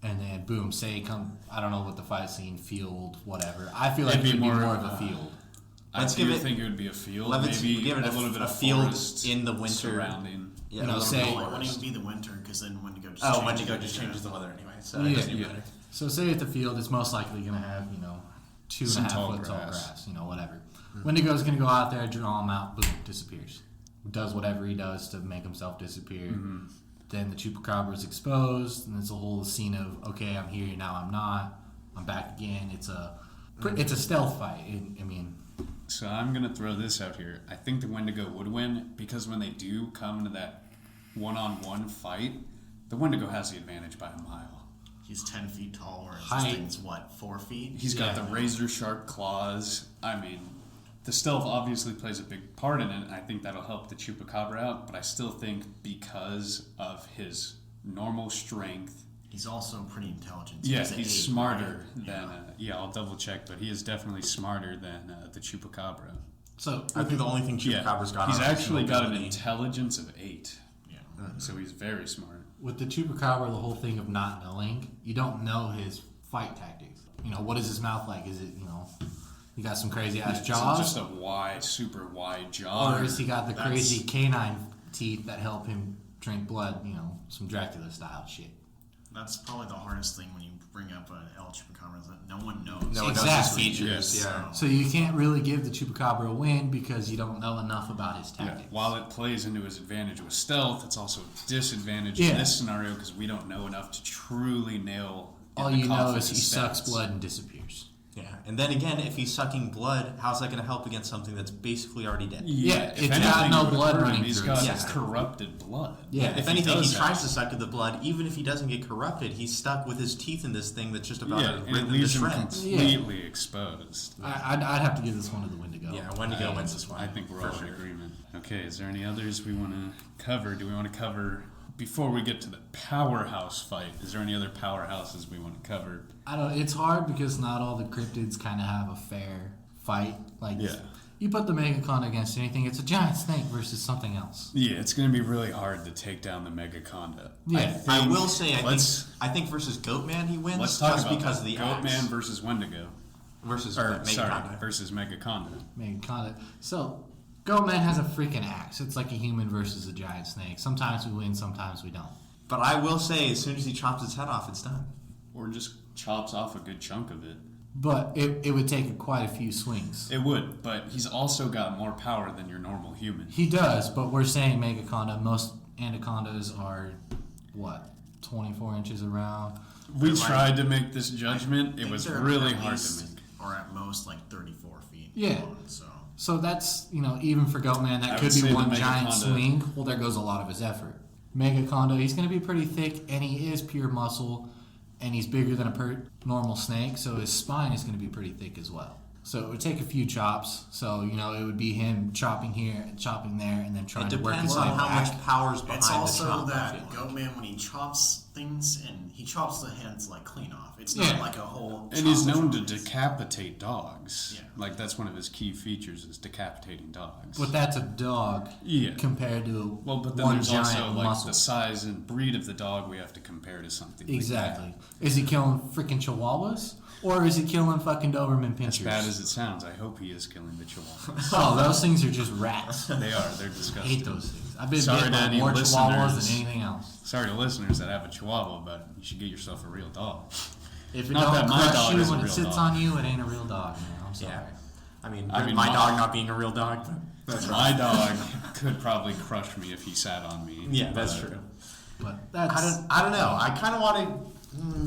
and then boom, say come. I don't know what the fight scene, field, whatever. I feel like It'd be it'd be more, more of a field. Let's I do give it- think it would be a field, Let's maybe give it a little bit a of field forest in the winter. surrounding. Yeah, You know, a little say- bit of Well, it wouldn't forest. even be the winter because then Wendigo just Oh, changes Wendigo it just to- changes the weather anyway, so Yeah, it doesn't even yeah. matter. So say at the field, it's most likely going to have, 2.5 Some tall foot tall grass. grass, whatever. Wendigo's going to go out there, draw him out, boom, disappears. Does whatever he does to make himself disappear. Then the Chupacabra is exposed, and it's a whole scene of, okay, I'm here, now I'm not, I'm back again. It's a stealth fight. I mean, So I'm gonna throw this out here. I think the Wendigo would win because when they do come into that one-on-one fight, the Wendigo has the advantage by a mile. He's 10 feet tall, whereas Height. this thing's what, 4 feet? He's got the razor sharp claws. I mean, the stealth obviously plays a big part in it. I think that'll help the Chupacabra out, but I still think because of his normal strength, He's also pretty intelligent. yeah, an he's ape, smarter right? than. I'll double check, but he is definitely smarter than the Chupacabra. so I think the only thing Yeah, Chupacabra's got he's on him is actually got an mobility. intelligence of 8, Yeah. so he's very smart. with the Chupacabra, the whole thing of not knowing, you don't know his fight tactics. What is his mouth like? Is it, he got some crazy ass Is it jaws? just a wide, super wide jaw. Or has he got the That's- crazy canine teeth that help him drink blood, some Dracula style shit? That's probably the hardest thing when you bring up an El Chupacabra is that no one knows. No one knows his Exactly. features. Yes. Yeah. So you can't really give the Chupacabra a win because you don't know enough about his Yeah, tactics. while it plays into his advantage with stealth, it's also a disadvantage Yeah. in this scenario because we don't know enough to truly nail. in All the you know coffin is he his sucks stats. blood and disappears. Yeah, and then again, if he's sucking blood, how's that going to help against something that's basically already dead? Yeah, if it's got anything no would blood hurt him, running He's through got it. Yeah. corrupted blood. Yeah. If anything, he does tries have- to suck at the blood. Even if he doesn't get corrupted, he's stuck with his teeth in this thing that's just about Yeah, to and rip it him to leaves him shreds. completely exposed. I'd have to give this one to the Wendigo. Yeah, Wendigo wins this one. I think we're for all sure. in agreement. Okay, is there any others we want to cover? Do we want to cover before we get to the powerhouse fight? Is there any other powerhouses we want to cover? It's hard because not all the cryptids kind of have a fair fight. Like, Yeah. you put the Megaconda against anything, it's a giant snake versus something else. Yeah, it's going to be really hard to take down the Megaconda. Yeah. I will say, let's I think versus Goatman he wins let's talk just about because that. of the Goatman axe versus Wendigo. versus Or, sorry, Megaconda. versus Megaconda. Megaconda. So, Goatman has a freaking axe. It's like a human versus a giant snake. Sometimes we win, sometimes we don't. But I will say, as soon as he chops its head off, it's done. Or just chops off a good chunk of it. But it would take quite a few swings. It would, but he's also got more power than your normal human. He does, but we're saying Megaconda. Most anacondas are, 24 inches around? We Like- tried to make this judgment. I It think was they're really at hard least- to make. Or at most like 34 feet. Yeah. long, so So that's, even for Goatman, I that would could say be the one giant Megaconda- swing. Well, there goes a lot of his effort. Megaconda, he's going to be pretty thick, and he is pure muscle, and he's bigger than a normal snake, so his spine is going to be pretty thick as well. So it would take a few chops. So, it would be him chopping here and chopping there and then trying It to work depends his on way how back. much power's behind It's the also chop. I that feel like. Goatman, when he chops things, and he chops the heads like clean off. It's Yeah. not like a whole. And he's chop known to of heads. decapitate dogs. Yeah. Like, that's one of his key features is decapitating dogs. But that's a dog Yeah. compared to Well, but then one there's giant also, like, muscle. the size and breed of the dog we have to compare to something Exactly. like Is he killing freaking chihuahuas? Or is he killing fucking Doberman that. As pinchers? bad as it sounds, I hope he is killing the chihuahuas. Oh, those things are just rats. They are. They're I disgusting. hate those things. I've been Sorry bit to by any more chihuahuas listeners. than anything else. Sorry to listeners that have a chihuahua, but you should get yourself a real dog. If it Not don't that my crush dog you is a when it real sits dog. on you, it ain't a real dog, man. I'm sorry. Yeah. I mean, I mean, my my- dog not being a real dog. But My dog could probably crush me if he sat on me. yeah, that's but true. But that's I don't know. I kind of want to.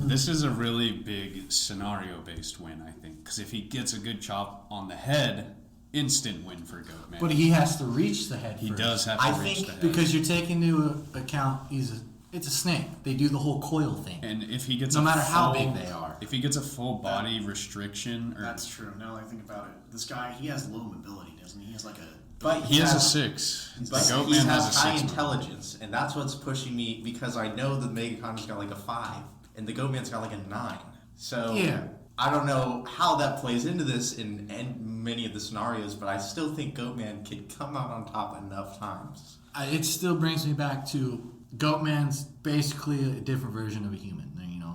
This is a really big scenario-based win, I think, because if he gets a good chop on the head, instant win for Goatman. But he has to reach the head He first. does have to I reach think the head. Because you're taking into account it's a snake. They do the whole coil thing. And if he gets No a matter how full- big they are. if he gets a full body restriction, or That's true. Now that I think about it, this guy, he has low mobility, doesn't he? He has like a. But he has a 6. But The he Goatman has has a high 6. intelligence, and that's what's pushing me because I know the Megacon's got like a 5, and the Goatman's got like a 9. So Yeah. I don't know how that plays into this in many of the scenarios, but I still think Goatman could come out on top enough times. It still brings me back to Goatman's basically a different version of a human.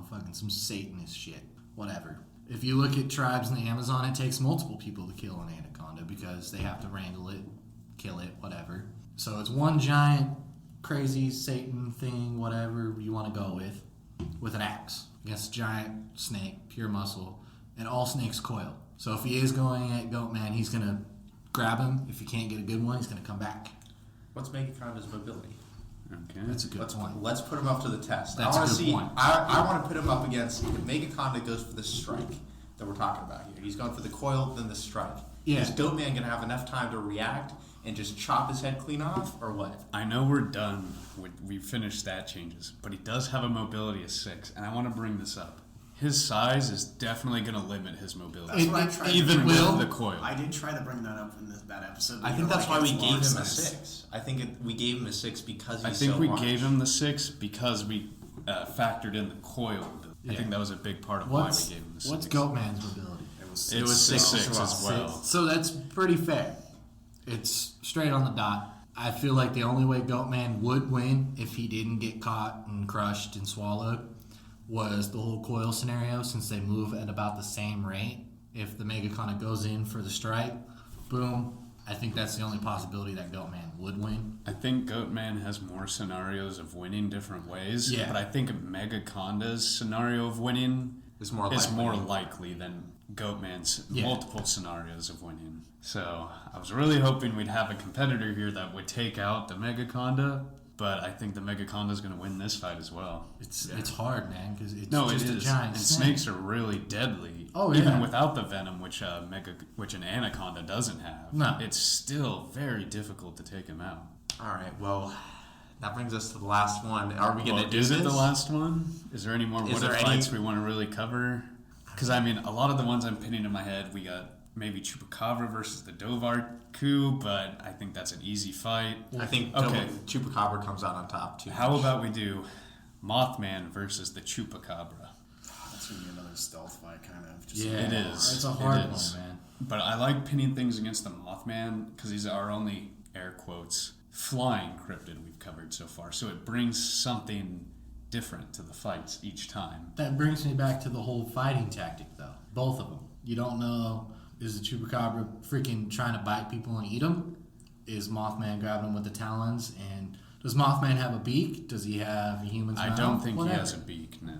Fucking some Satanist shit. Whatever. If you look at tribes in the Amazon, it takes multiple people to kill an anaconda because they have to wrangle it, kill it, whatever. So it's one giant, crazy Satan thing, whatever you want to go with an axe against a giant snake, pure muscle, and all snakes coil. So if he is going at Goatman, he's going to grab him. If he can't get a good one, he's going to come back. What's Megaconda's mobility? Okay. That's a good point. Let's put him up to the test. That's I a want to good see. point. I want to put him up against if Megaconda goes for the strike that we're talking about here. He's going for the coil, then the strike. Yeah. Is Goatman going to have enough time to react and just chop his head clean off, or what? I know we're done. We finished stat changes, but he does have a mobility of 6, and I want to bring this up. His size is definitely going to limit his mobility, That's what I tried to even bring with will. the coil. I did try to bring that up in that episode. but I you think were that's like, why we it's gave him a nonsense. 6. I think we gave him a 6 because he's I think so we large. gave him the 6 because we factored in the coil. I Yeah. think that was a big part of What's why we gave him the 6. what's Goatman's mobility? It was 6 as as well. So that's pretty fair. It's straight on the dot. I feel like the only way Goatman would win if he didn't get caught and crushed and swallowed was the whole coil scenario, since they move at about the same rate. If the Megaconda goes in for the strike, boom, I think that's the only possibility that Goatman would win. I think Goatman has more scenarios of winning different ways, Yeah. but I think Megaconda's scenario of winning Is more is likely. more likely than Goatman's Yeah. multiple scenarios of winning. So I was really hoping we'd have a competitor here that would take out the Megaconda, but I think the Megaconda is going to win this fight as well. It's hard, man, because it's No, just it a is. giant And snake. snakes are really deadly. Oh, Even yeah. without the venom, which an anaconda doesn't have. No. It's still very difficult to take him out. All right, well, that brings us to the last one. Are we going to do is this? it the last one? Is there any more Is what there if any- fights we want to really cover? Because I mean, a lot of the ones I'm pinning in my head, we got maybe Chupacabra versus the Dovar coup, but I think that's an easy fight. I think Okay. Chupacabra comes out on top too. How about we do Mothman versus the Chupacabra? That's gonna be another stealth fight, kind of. Just Yeah, It is. It's a It hard is. one, man. But I like pinning things against the Mothman because he's our only, air quotes, flying cryptid we've covered so far. So it brings something different to the fights each time. That brings me back to the whole fighting tactic, though. Both of them. You don't know, is the Chupacabra freaking trying to bite people and eat them? Is Mothman grabbing them with the talons? And does Mothman have a beak? Does he have a human's I mouth? don't think Whatever. he has a beak now.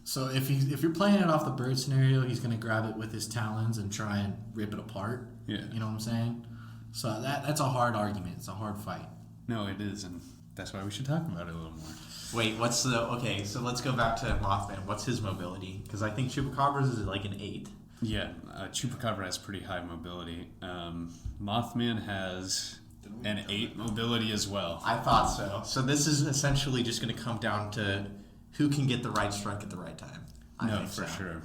So if you're playing it off the bird scenario, he's going to grab it with his talons and try and rip it apart. Yeah. You know what I'm saying? So that's a hard argument. It's a hard fight. No, it is, and that's why we should talk about it a little more. Wait, okay, so let's go back to Mothman. What's his mobility? Because I think Chupacabra's is like an 8. Yeah, Chupacabra has pretty high mobility. Mothman has an 8 mobility as well. I thought so. So this is essentially just going to come down to who can get the right strike at the right time. I No, think for so. sure.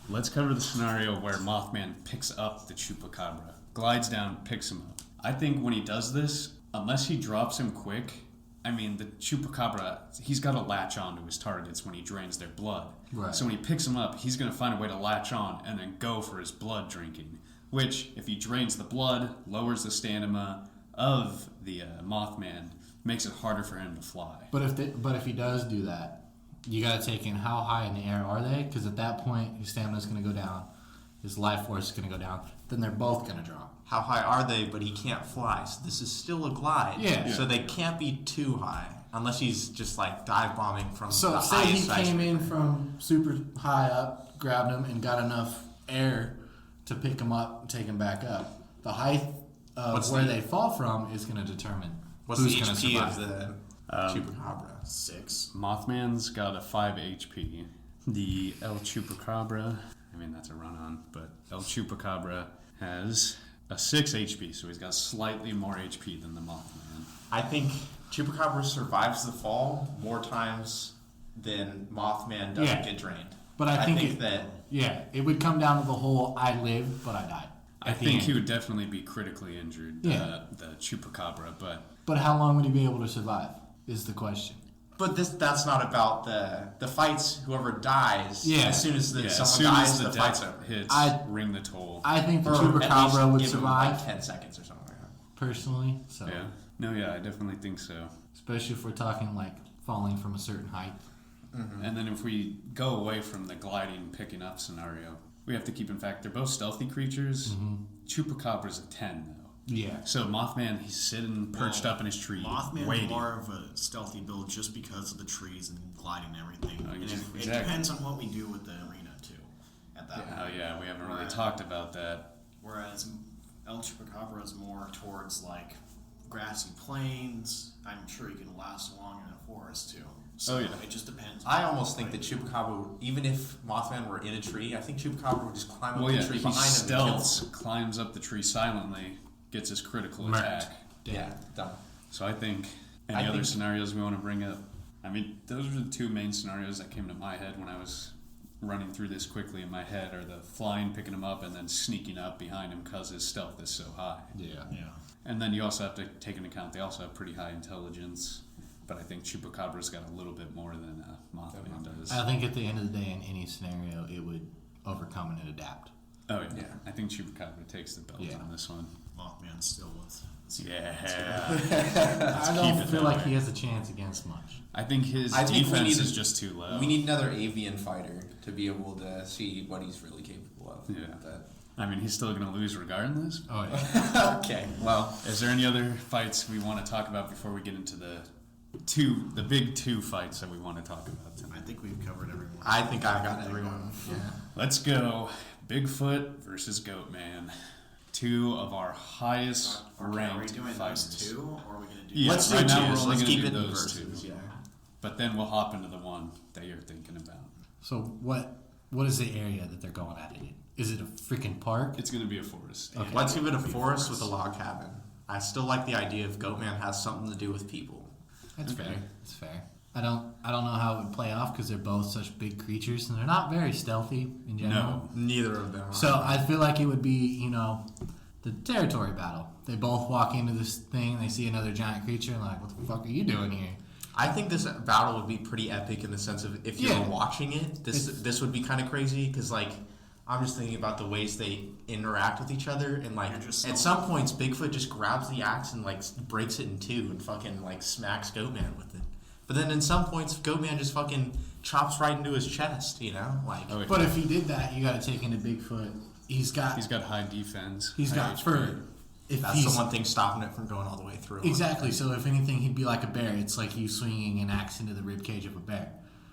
Let's cover the scenario where Mothman picks up the Chupacabra, glides down, picks him up. I think when he does this, unless he drops him quick, I mean, the Chupacabra, he's got to latch on to his targets when he drains their blood. Right. So when he picks him up, he's going to find a way to latch on and then go for his blood drinking, which, if he drains the blood, lowers the stamina of the Mothman, makes it harder for him to fly. But if he does do that, you got to take in how high in the air are they? Because at that point, his stamina is going to go down, his life force is going to go down. Then they're both going to drop. How high are they? But he can't fly, so this is still a glide. Yeah. So they can't be too high unless he's just like dive bombing from So the say he highest came in skyscraper. from super high up, grabbed him, and got enough air to pick him up and take him back up. The height of What's where the- they fall from is going to determine What's who's the going to HP survive. of the Chupacabra? 6. Mothman's got a 5 HP. The El Chupacabra, I mean, that's a run-on, but El Chupacabra has a 6 HP, so he's got slightly more HP than the Mothman. I think Chupacabra survives the fall more times than Mothman doesn't Yeah. get drained. But I think that it would come down to the whole I lived, but I died. I at the think end. he would definitely be critically injured, Yeah. the Chupacabra, but But how long would he be able to survive is the question. But that's not about the fights. Whoever dies, Yeah. as soon as yeah, someone as soon dies, as the the fight's death over. hits, I- ring the toll. I think the Or at Chupacabra least would give him, survive, like 10 seconds or something like that. personally. So, Yeah. No, yeah, I definitely think so. especially if we're talking like falling from a certain height. And then if we go away from the gliding, picking up scenario, we have to keep in fact they're both stealthy creatures. Chupacabra's a 10, though. Yeah. So Mothman, he's sitting perched up in his tree, Mothman's waiting. more of a stealthy build just because of the trees and gliding and everything. Oh, And exactly. it depends on what we do with the arena too. At that Oh point. yeah, we haven't really Right. talked about that. Whereas El Chupacabra is more towards like grassy plains. I'm sure he can last long in a forest too. So Oh, yeah. it just depends. I almost think that Chupacabra, even if Mothman were in a tree, I think Chupacabra would just climb up Well, the yeah, tree he behind him and kill him. stealths, climbs up the tree silently, gets his critical Murked. attack. Yeah, done. So I think I any other think- scenarios we want to bring up? I mean, those are the two main scenarios that came to my head when I was running through this quickly in my head, are the flying, picking him up, and then sneaking up behind him because his stealth is so high. Yeah. Yeah. And then you also have to take into account they also have pretty high intelligence, but I think Chupacabra's got a little bit more than Mothman does. I think at the end of the day, in any scenario, it would overcome and adapt. Oh yeah, I think Chupacabra takes the belt Yeah. on this one. Mothman still with. Yeah, I keep don't it feel that like way. he has a chance against much. I think his I think we defense need- is just too low. We need another avian fighter to be able to see what he's really capable of. Yeah. That- I mean, he's still going to lose regardless. Oh yeah. okay, well, Is there any other fights we want to talk about before we get into the big two fights that we want to talk about tonight? I think we've covered everyone. I think I've got everyone. Yeah. Let's go. Bigfoot versus Goatman. Two of our highest Are we ranked doing fighters. those two, or are we going to do? Yeah, Let's do right now two. we're only Let's gonna keep do it in those verses. two. Yeah. But then we'll hop into the one that you're thinking about. So what is the area that they're going at it in? Is it a freaking park? It's going to be a forest. Okay. Let's give it a forest with a log cabin. I still like the idea of Goatman has something to do with people. That's Okay. fair. That's fair. I don't know how it would play off because they're both such big creatures and they're not very stealthy in general. No. Neither of them. So I feel like it would be, the territory battle. They both walk into this thing, they see another giant creature, and like, what the fuck are you doing here? I think this battle would be pretty epic in the sense of if you're Yeah. watching it, this would be kind of crazy because like I'm just thinking about the ways they interact with each other and like You're just at some points Bigfoot just grabs the axe and like breaks it in two and fucking like smacks Goatman with it. But then in some points Goatman just fucking chops right into his chest, like Oh, yeah. But if he did that, you got to take into Bigfoot. He's got high defense. he's high got HP. fur. If that's he's the one thing stopping it from going all the way through. exactly, so if anything, he'd be like a bear. It's like you swinging an axe into the rib cage of a bear.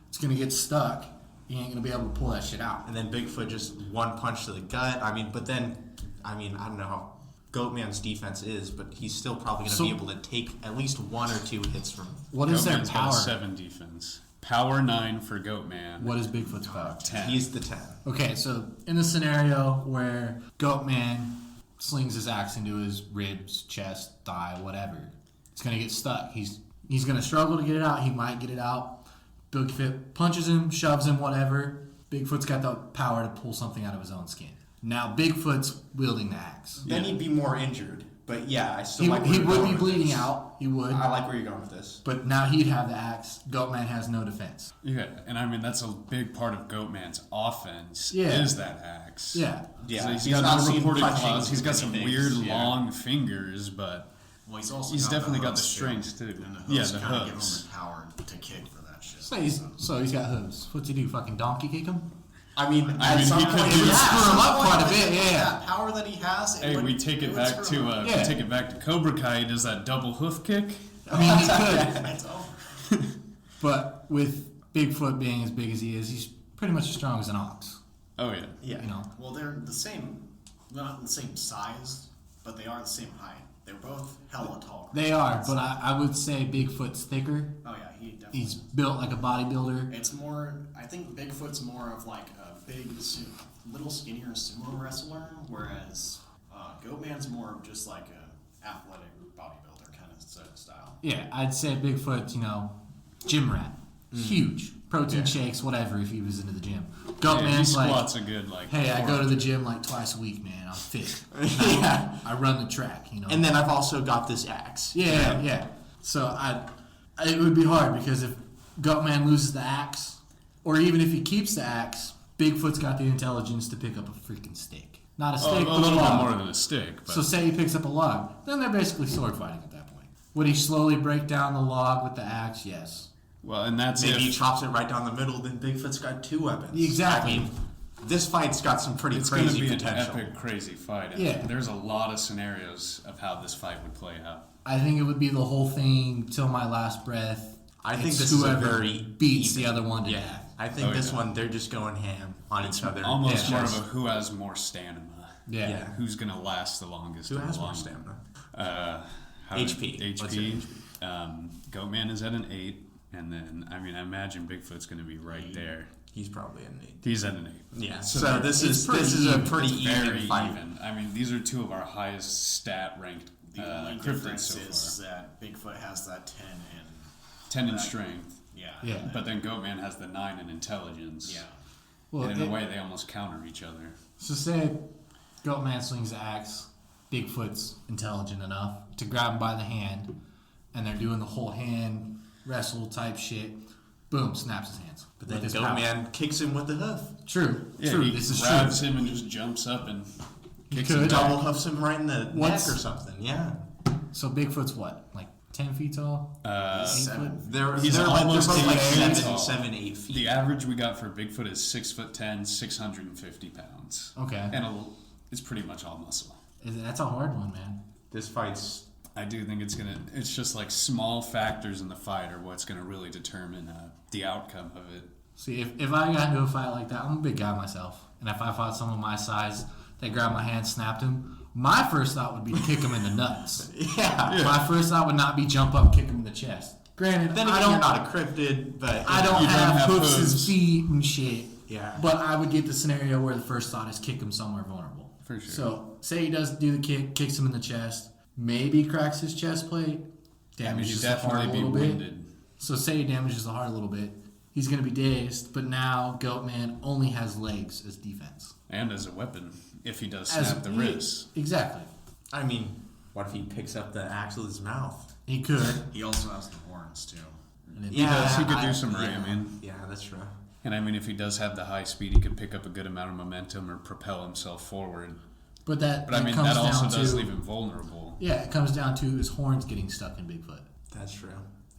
It's gonna get stuck. You ain't gonna be able to pull that shit out. And then Bigfoot just one punch to the gut. I don't know how Goatman's defense is, but he's still probably going to So- be able to take at least one or two hits from. What is their Goatman's got power? a 7 defense. Power 9 for Goatman. What is Bigfoot's power? 10. He's the 10. Okay, so in the scenario where Goatman slings his axe into his ribs, chest, thigh, whatever, it's gonna get stuck. He's gonna struggle to get it out. He might get it out. Bigfoot punches him, shoves him, whatever. Bigfoot's got the power to pull something out of his own skin. Now, Bigfoot's wielding the axe. Then he'd be more injured. But yeah, I still He, like where he you're would going be with bleeding this. out. He would. I like where you're going with this. But now he'd have the axe. Goatman has no defense. Yeah, and I mean that's a big part of Goatman's offense. Yeah. Is that axe? Yeah. Yeah, So he's he's got not no seen reported punching claws. He's got some many weird things, yeah. long fingers, but Well, he's also he's got definitely the got the hooves, strength too. And the Yeah, hooves the kind of give him hooves. the power to kick for that shit. So he's got hooves. What's he do? Fucking donkey kick him? I mean, I mean, he could It do would screw him up quite a bit. Yeah. That power that he has. Hey, we take it back to Yeah. we take it back to Cobra Kai. He does that double hoof kick. I mean, he could. It's over. But with Bigfoot being as big as he is, he's pretty much as strong as an ox. Oh yeah. yeah. You know. Well, they're the same, not the same size, but they are the same height. They're both hella tall. They are, but I would say Bigfoot's thicker. Oh yeah, he definitely. He's built like a bodybuilder. It's more. I think Bigfoot's more of like a big, little skinnier sumo wrestler, whereas Goatman's more of just like a athletic bodybuilder kind of style. Yeah, I'd say Bigfoot, gym rat. Huge. Protein shakes, whatever, if he was into the gym. Yeah, he Goatman's like, squats a good like. hey, I go to 400. the gym like twice a week, man. I'm fit. Yeah. I run the track, And then I've also got this axe. Yeah. So it would be hard because if Goatman loses the axe, or even if he keeps the axe, Bigfoot's got the intelligence to pick up a freaking stick. Not a stick, a but a little bit log. more than a stick. But So say he picks up a log, then they're basically sword fighting at that point. Would he slowly break down the log with the axe? Yes. well, and that's Maybe he if chops it right down the middle, then Bigfoot's got two weapons. Exactly. I mean, this fight's got some pretty it's going to crazy be potential. an epic, crazy fight. And Yeah. There's a lot of scenarios of how this fight would play out. I think it would be the whole thing till my last breath. I think It's this is a whoever very beats even. the other one to Yeah, death. I think Oh, this yeah. one they're just going ham on each other. Almost Yeah. more of a who has more stamina. Yeah. Yeah. Who's going to last the longest? Who and has the more longest. stamina? HP. HP. Let's say HP. Goatman is at an 8, and then I imagine Bigfoot's going to be right there. He's probably an 8. He's at an 8. Yeah. So So this it's is pretty this is a even. pretty It's even very fight. even. I mean, these are two of our highest stat ranked The only cryptids difference so is far. that Bigfoot has that 10 in 10 in strength, Yeah. but then Goatman has the 9 in intelligence. Yeah. Well, And in a way, they almost counter each other. so say Goatman swings the axe, Bigfoot's intelligent enough to grab him by the hand, and they're doing the whole hand wrestle type shit. Boom, snaps his hands. But then with his power. Goatman kicks him with the hoof. True. Yeah, True. he This is grabs true. him and just jumps up and kicks could. him back. Double hoofs him right in the What's- neck or something. Yeah. So Bigfoot's what? Like 10 feet tall? 8 7. foot? They're He's they're almost both like 8 feet 7, tall. 7, 8 feet. The average we got for Bigfoot is 6'10", 650 pounds. Okay. And it's pretty much all muscle. That's a hard one, man. This fight's I do think it's just like small factors in the fight are what's gonna really determine the outcome of it. See, if I got into a fight like that, I'm a big guy myself. And if I fought someone my size, they grabbed my hand, snapped him, my first thought would be to kick him in the nuts. yeah. My first thought would not be jump up, kick him in the chest. Granted, Then I again, don't, you're not a cryptid, but I don't You don't have have hoofs hooves. as feet and shit. Yeah. But I would get the scenario where the first thought is kick him somewhere vulnerable. For sure. So, say he does do the kick, kicks him in the chest, maybe cracks his chest plate, He'd damages the heart a definitely be little bit. wounded. So, say he damages the heart a little bit, he's going to be dazed, but now Goatman only has legs as defense. And as a weapon, if he does As- snap the wrist. Exactly. I mean, what if he picks up the axe with his mouth? He could. He also has the horns, too. And then- He could do some yeah. ramming. Yeah, that's true. And I mean, if he does have the high speed, he could pick up a good amount of momentum or propel himself forward. But But I mean, comes that also down does to, leave him vulnerable. Yeah, it comes down to his horns getting stuck in Bigfoot. That's true.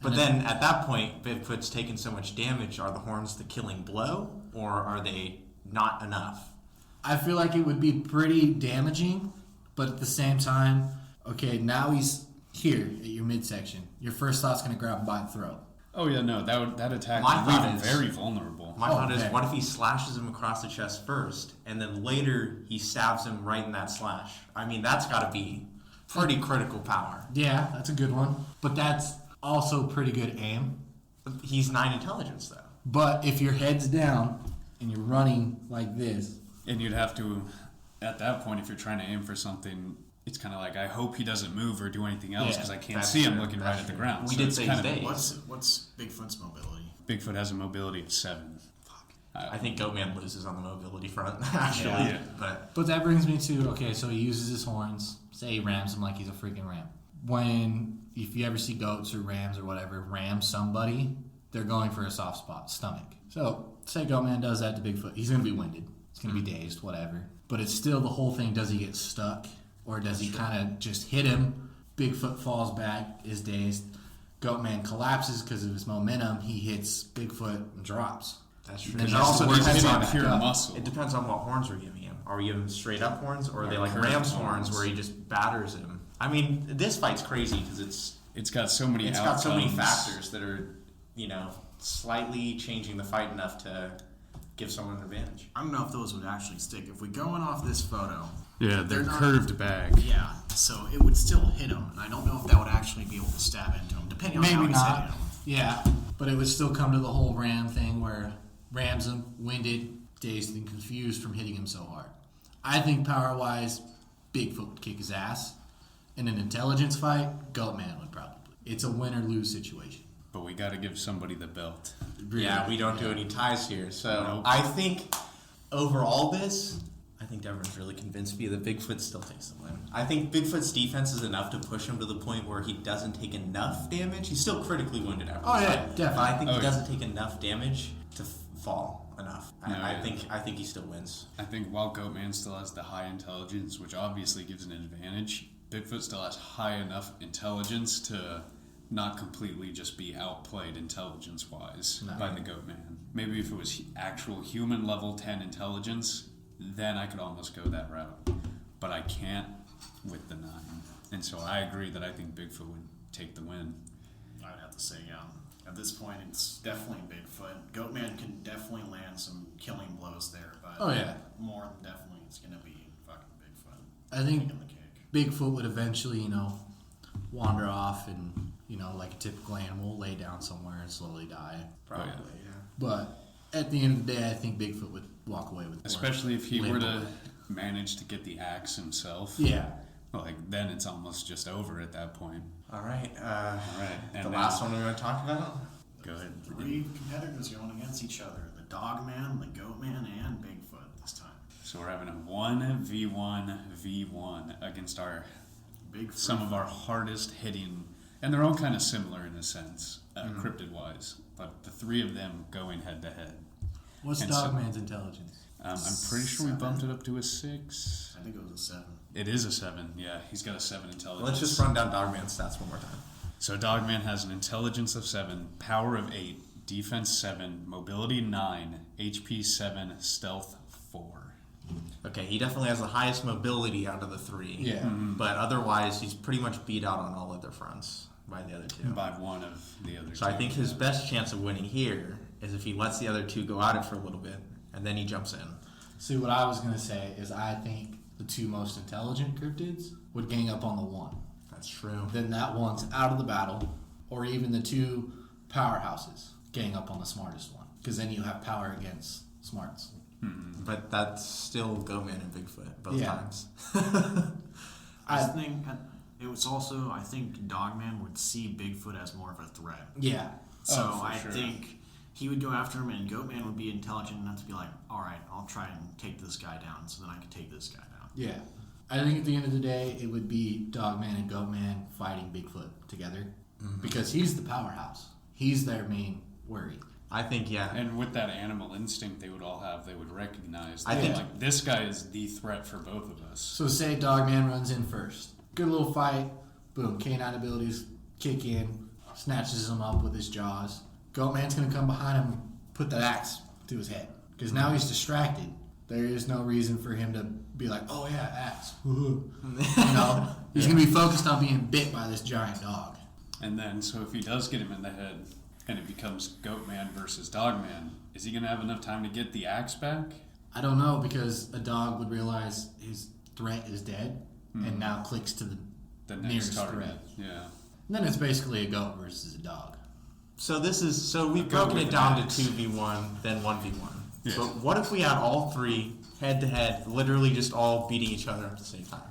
But And then at that point, Bigfoot's taken so much damage. Are the horns the killing blow, or are they not enough? I feel like it would be pretty damaging, but at the same time, okay, now he's here at your midsection. Your first thought's going to grab him by the throat. Oh yeah, no, that attack My would leave thought him is- very vulnerable. My Oh, thought is, okay. what if he slashes him across the chest first, and then later he stabs him right in that slash? I mean, that's got to be pretty critical power. Yeah, that's a good one. But that's also pretty good aim. He's 9 intelligence, though. But if your head's down and you're running like this, And you'd have to, at that point, if you're trying to aim for something, it's kind of like, I hope he doesn't move or do anything else Yeah, because I can't that's see him true, looking that's right at the true. ground. We So did it's say kind he's of- dazed. What's Bigfoot's mobility? Bigfoot has a mobility of 7. I think Goatman loses on the mobility front, actually. Yeah. But that brings me to, okay, so he uses his horns. Say he rams him like he's a freaking ram. If you ever see goats or rams or whatever, ram somebody, they're going for a soft spot, stomach. So, say Goatman does that to Bigfoot. He's going to be winded. He's going to be dazed, whatever. But it's still the whole thing, does he get stuck? Or does he kind of just hit him? Bigfoot falls back, is dazed. Goatman collapses because of his momentum. He hits Bigfoot and drops. That's true. Then It that's also the worst depends thing on about pure that. muscle. It depends on what horns we're giving him. Are we giving him straight up horns, or are they like curved ram's horns horns. where he just batters him? I mean, this fight's crazy because It's got so many it's outcomes. got so many factors that are, slightly changing the fight enough to give someone an advantage. I don't know if those would actually stick. If we're going off this photo, Yeah, they're they're not- curved back. yeah, so it would still hit him, and I don't know if that would actually be able to stab into him, depending on how Maybe he's not. hitting him. Yeah, but it would still come to the whole ram thing where rams him, winded, dazed, and confused from hitting him so hard. I think power-wise, Bigfoot would kick his ass. In an intelligence fight, Goatman would probably. It's a win-or-lose situation. But we got to give somebody the belt. Yeah, we don't do any ties here. So Nope. I think overall I think Devryn's really convinced me that Bigfoot still takes the win. I think Bigfoot's defense is enough to push him to the point where he doesn't take enough damage. He's still critically wounded after Oh, the yeah, fight. definitely. But I think Oh, he yeah. doesn't take enough damage to fall enough. No, I yeah. think he still wins. I think while Goatman still has the high intelligence, which obviously gives an advantage, Bigfoot still has high enough intelligence to not completely just be outplayed intelligence-wise No. by the Goatman. Maybe if it was actual human level 10 intelligence, then I could almost go that route. But I can't with the 9. And so I agree that I think Bigfoot would take the win. I'd have to say, yeah. At this point, it's definitely Bigfoot. Goatman can definitely land some killing blows there, but Oh, yeah. more than definitely it's going to be fucking Bigfoot. I think Taking the cake. Bigfoot would eventually, wander off and, like a typical animal, lay down somewhere and slowly die. Probably, yeah. yeah. But at the end of the day, I think Bigfoot would walk away with more. Especially if he Limp were to away. manage to get the axe himself. Yeah. Like, then it's almost just over at that point. All right. All right. And The now- last one we're going to talk about? Go ahead. 3 competitors going against each other. The Dogman, the Goatman, and Bigfoot this time. So we're having a 1v1v1 against Bigfoot. some of our hardest hitting, and they're all kind of similar in a sense, cryptid wise. But the 3 of them going head to head. What's And so- Dogman's intelligence? I'm pretty sure we 7. bumped it up to a 6. I think it was a 7. It is a 7. Yeah, he's got a 7 intelligence. Let's just run down Dogman's stats one more time. So Dogman has an intelligence of 7, power of 8, defense 7, mobility 9, HP 7, stealth 4. Okay, he definitely has the highest mobility out of the 3. Yeah. But otherwise, he's pretty much beat out on all other fronts by the other 2. By one of the other So two. I think his best chance of winning here is if he lets the other 2 go at it for a little bit, and then he jumps in. See, what I was going to say is I think the 2 most intelligent cryptids would gang up on the 1. That's true. Then that one's out of the battle, or even the 2 powerhouses gang up on the smartest one, because then you have power against smarts. But that's still Goatman and Bigfoot both Yeah. times. I think it was also, I think Dogman would see Bigfoot as more of a threat. Yeah. So Oh, for I sure. think he would go after him, and Goatman would be intelligent enough to be like, all right, I'll try and take this guy down so then I can take this guy down. Yeah. I think at the end of the day, it would be Dogman and Goatman fighting Bigfoot together, because he's the powerhouse. He's their main worry. I think, yeah. And with that animal instinct they would all have, they would recognize I that think- like this guy is the threat for both of us. So say Dogman runs in first. Good little fight. Boom. Canine abilities kick in. Snatches him up with his jaws. Goatman's going to come behind him and put that axe to his head. Because now he's distracted. There is no reason for him to be like, oh yeah, axe. He's going to be focused on being bit by this giant dog. And then, so if he does get him in the head, and it becomes Goatman versus Dogman, is he going to have enough time to get the axe back? I don't know, because a dog would realize his threat is dead and now clicks to the The next nearest target. threat. Yeah. And then it's basically a goat versus a dog. So we've Go broken with it an down axe. to 2v1, then 1v1. Yeah. But what if we had all 3 head to head, literally just all beating each other at the same time?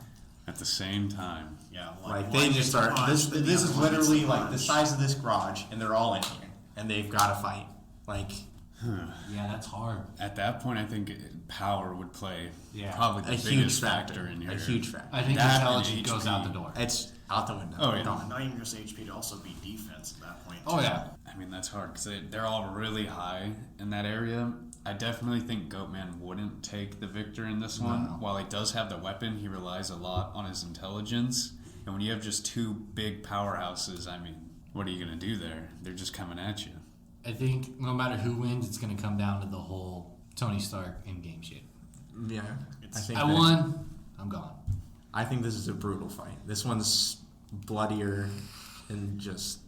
At the same time. Yeah, Like one they just gets start. punched, then the This other is one gets literally like the punched. size of this garage, and they're all in here, and they've got to fight. Like Yeah, that's hard. At that point, I think power would play Yeah. probably the A huge biggest factor. factor in here. A huge factor. I think That intelligence and goes HP. out the door. It's out the window. Oh, yeah. Gone. Not even just HP, to also be defense at that point. Oh too. yeah. I mean, that's hard because they're all really high in that area. I definitely think Goatman wouldn't take the victor in this one. No. While he does have the weapon, he relies a lot on his intelligence. And when you have just two big powerhouses, I mean, what are you going to do there? They're just coming at you. I think no matter who wins, it's going to come down to the whole Tony Stark in-game shit. Yeah. I won. I'm gone. I think this is a brutal fight. This one's bloodier and just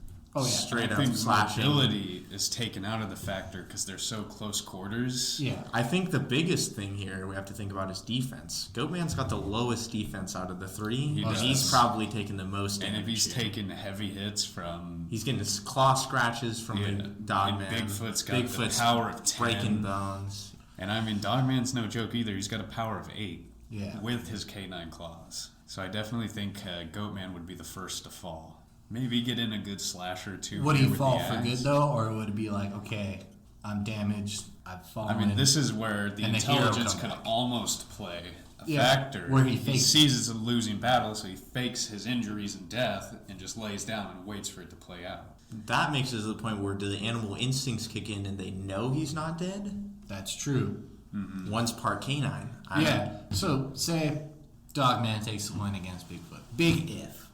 straight I up think slashing. mobility is taken out of the factor because they're so close quarters. Yeah. I think the biggest thing here we have to think about is defense. Goatman's got the lowest defense out of the three, He and does. he's probably taking the most And damage if he's here. taking heavy hits from... He's getting his claw scratches from Yeah. Big Dogman. And Bigfoot's got the power of 10. breaking bones. And I mean, Dogman's no joke either. He's got a power of 8 Yeah. with his canine claws. So I definitely think Goatman would be the first to fall. Maybe get in a good slasher too. Would here he with fall the for axe. good though, or would it be like, okay, I'm damaged, I've fallen? I mean, this is where the And the hero intelligence come could back. almost play a Yeah, factor. where he he fakes sees it's a losing battle, so he fakes his injuries and death and just lays down and waits for it to play out. That makes it to the point where do the animal instincts kick in and they know he's not dead? That's true. One's part canine. Yeah. So say Dogman takes the win against Bigfoot. Big if.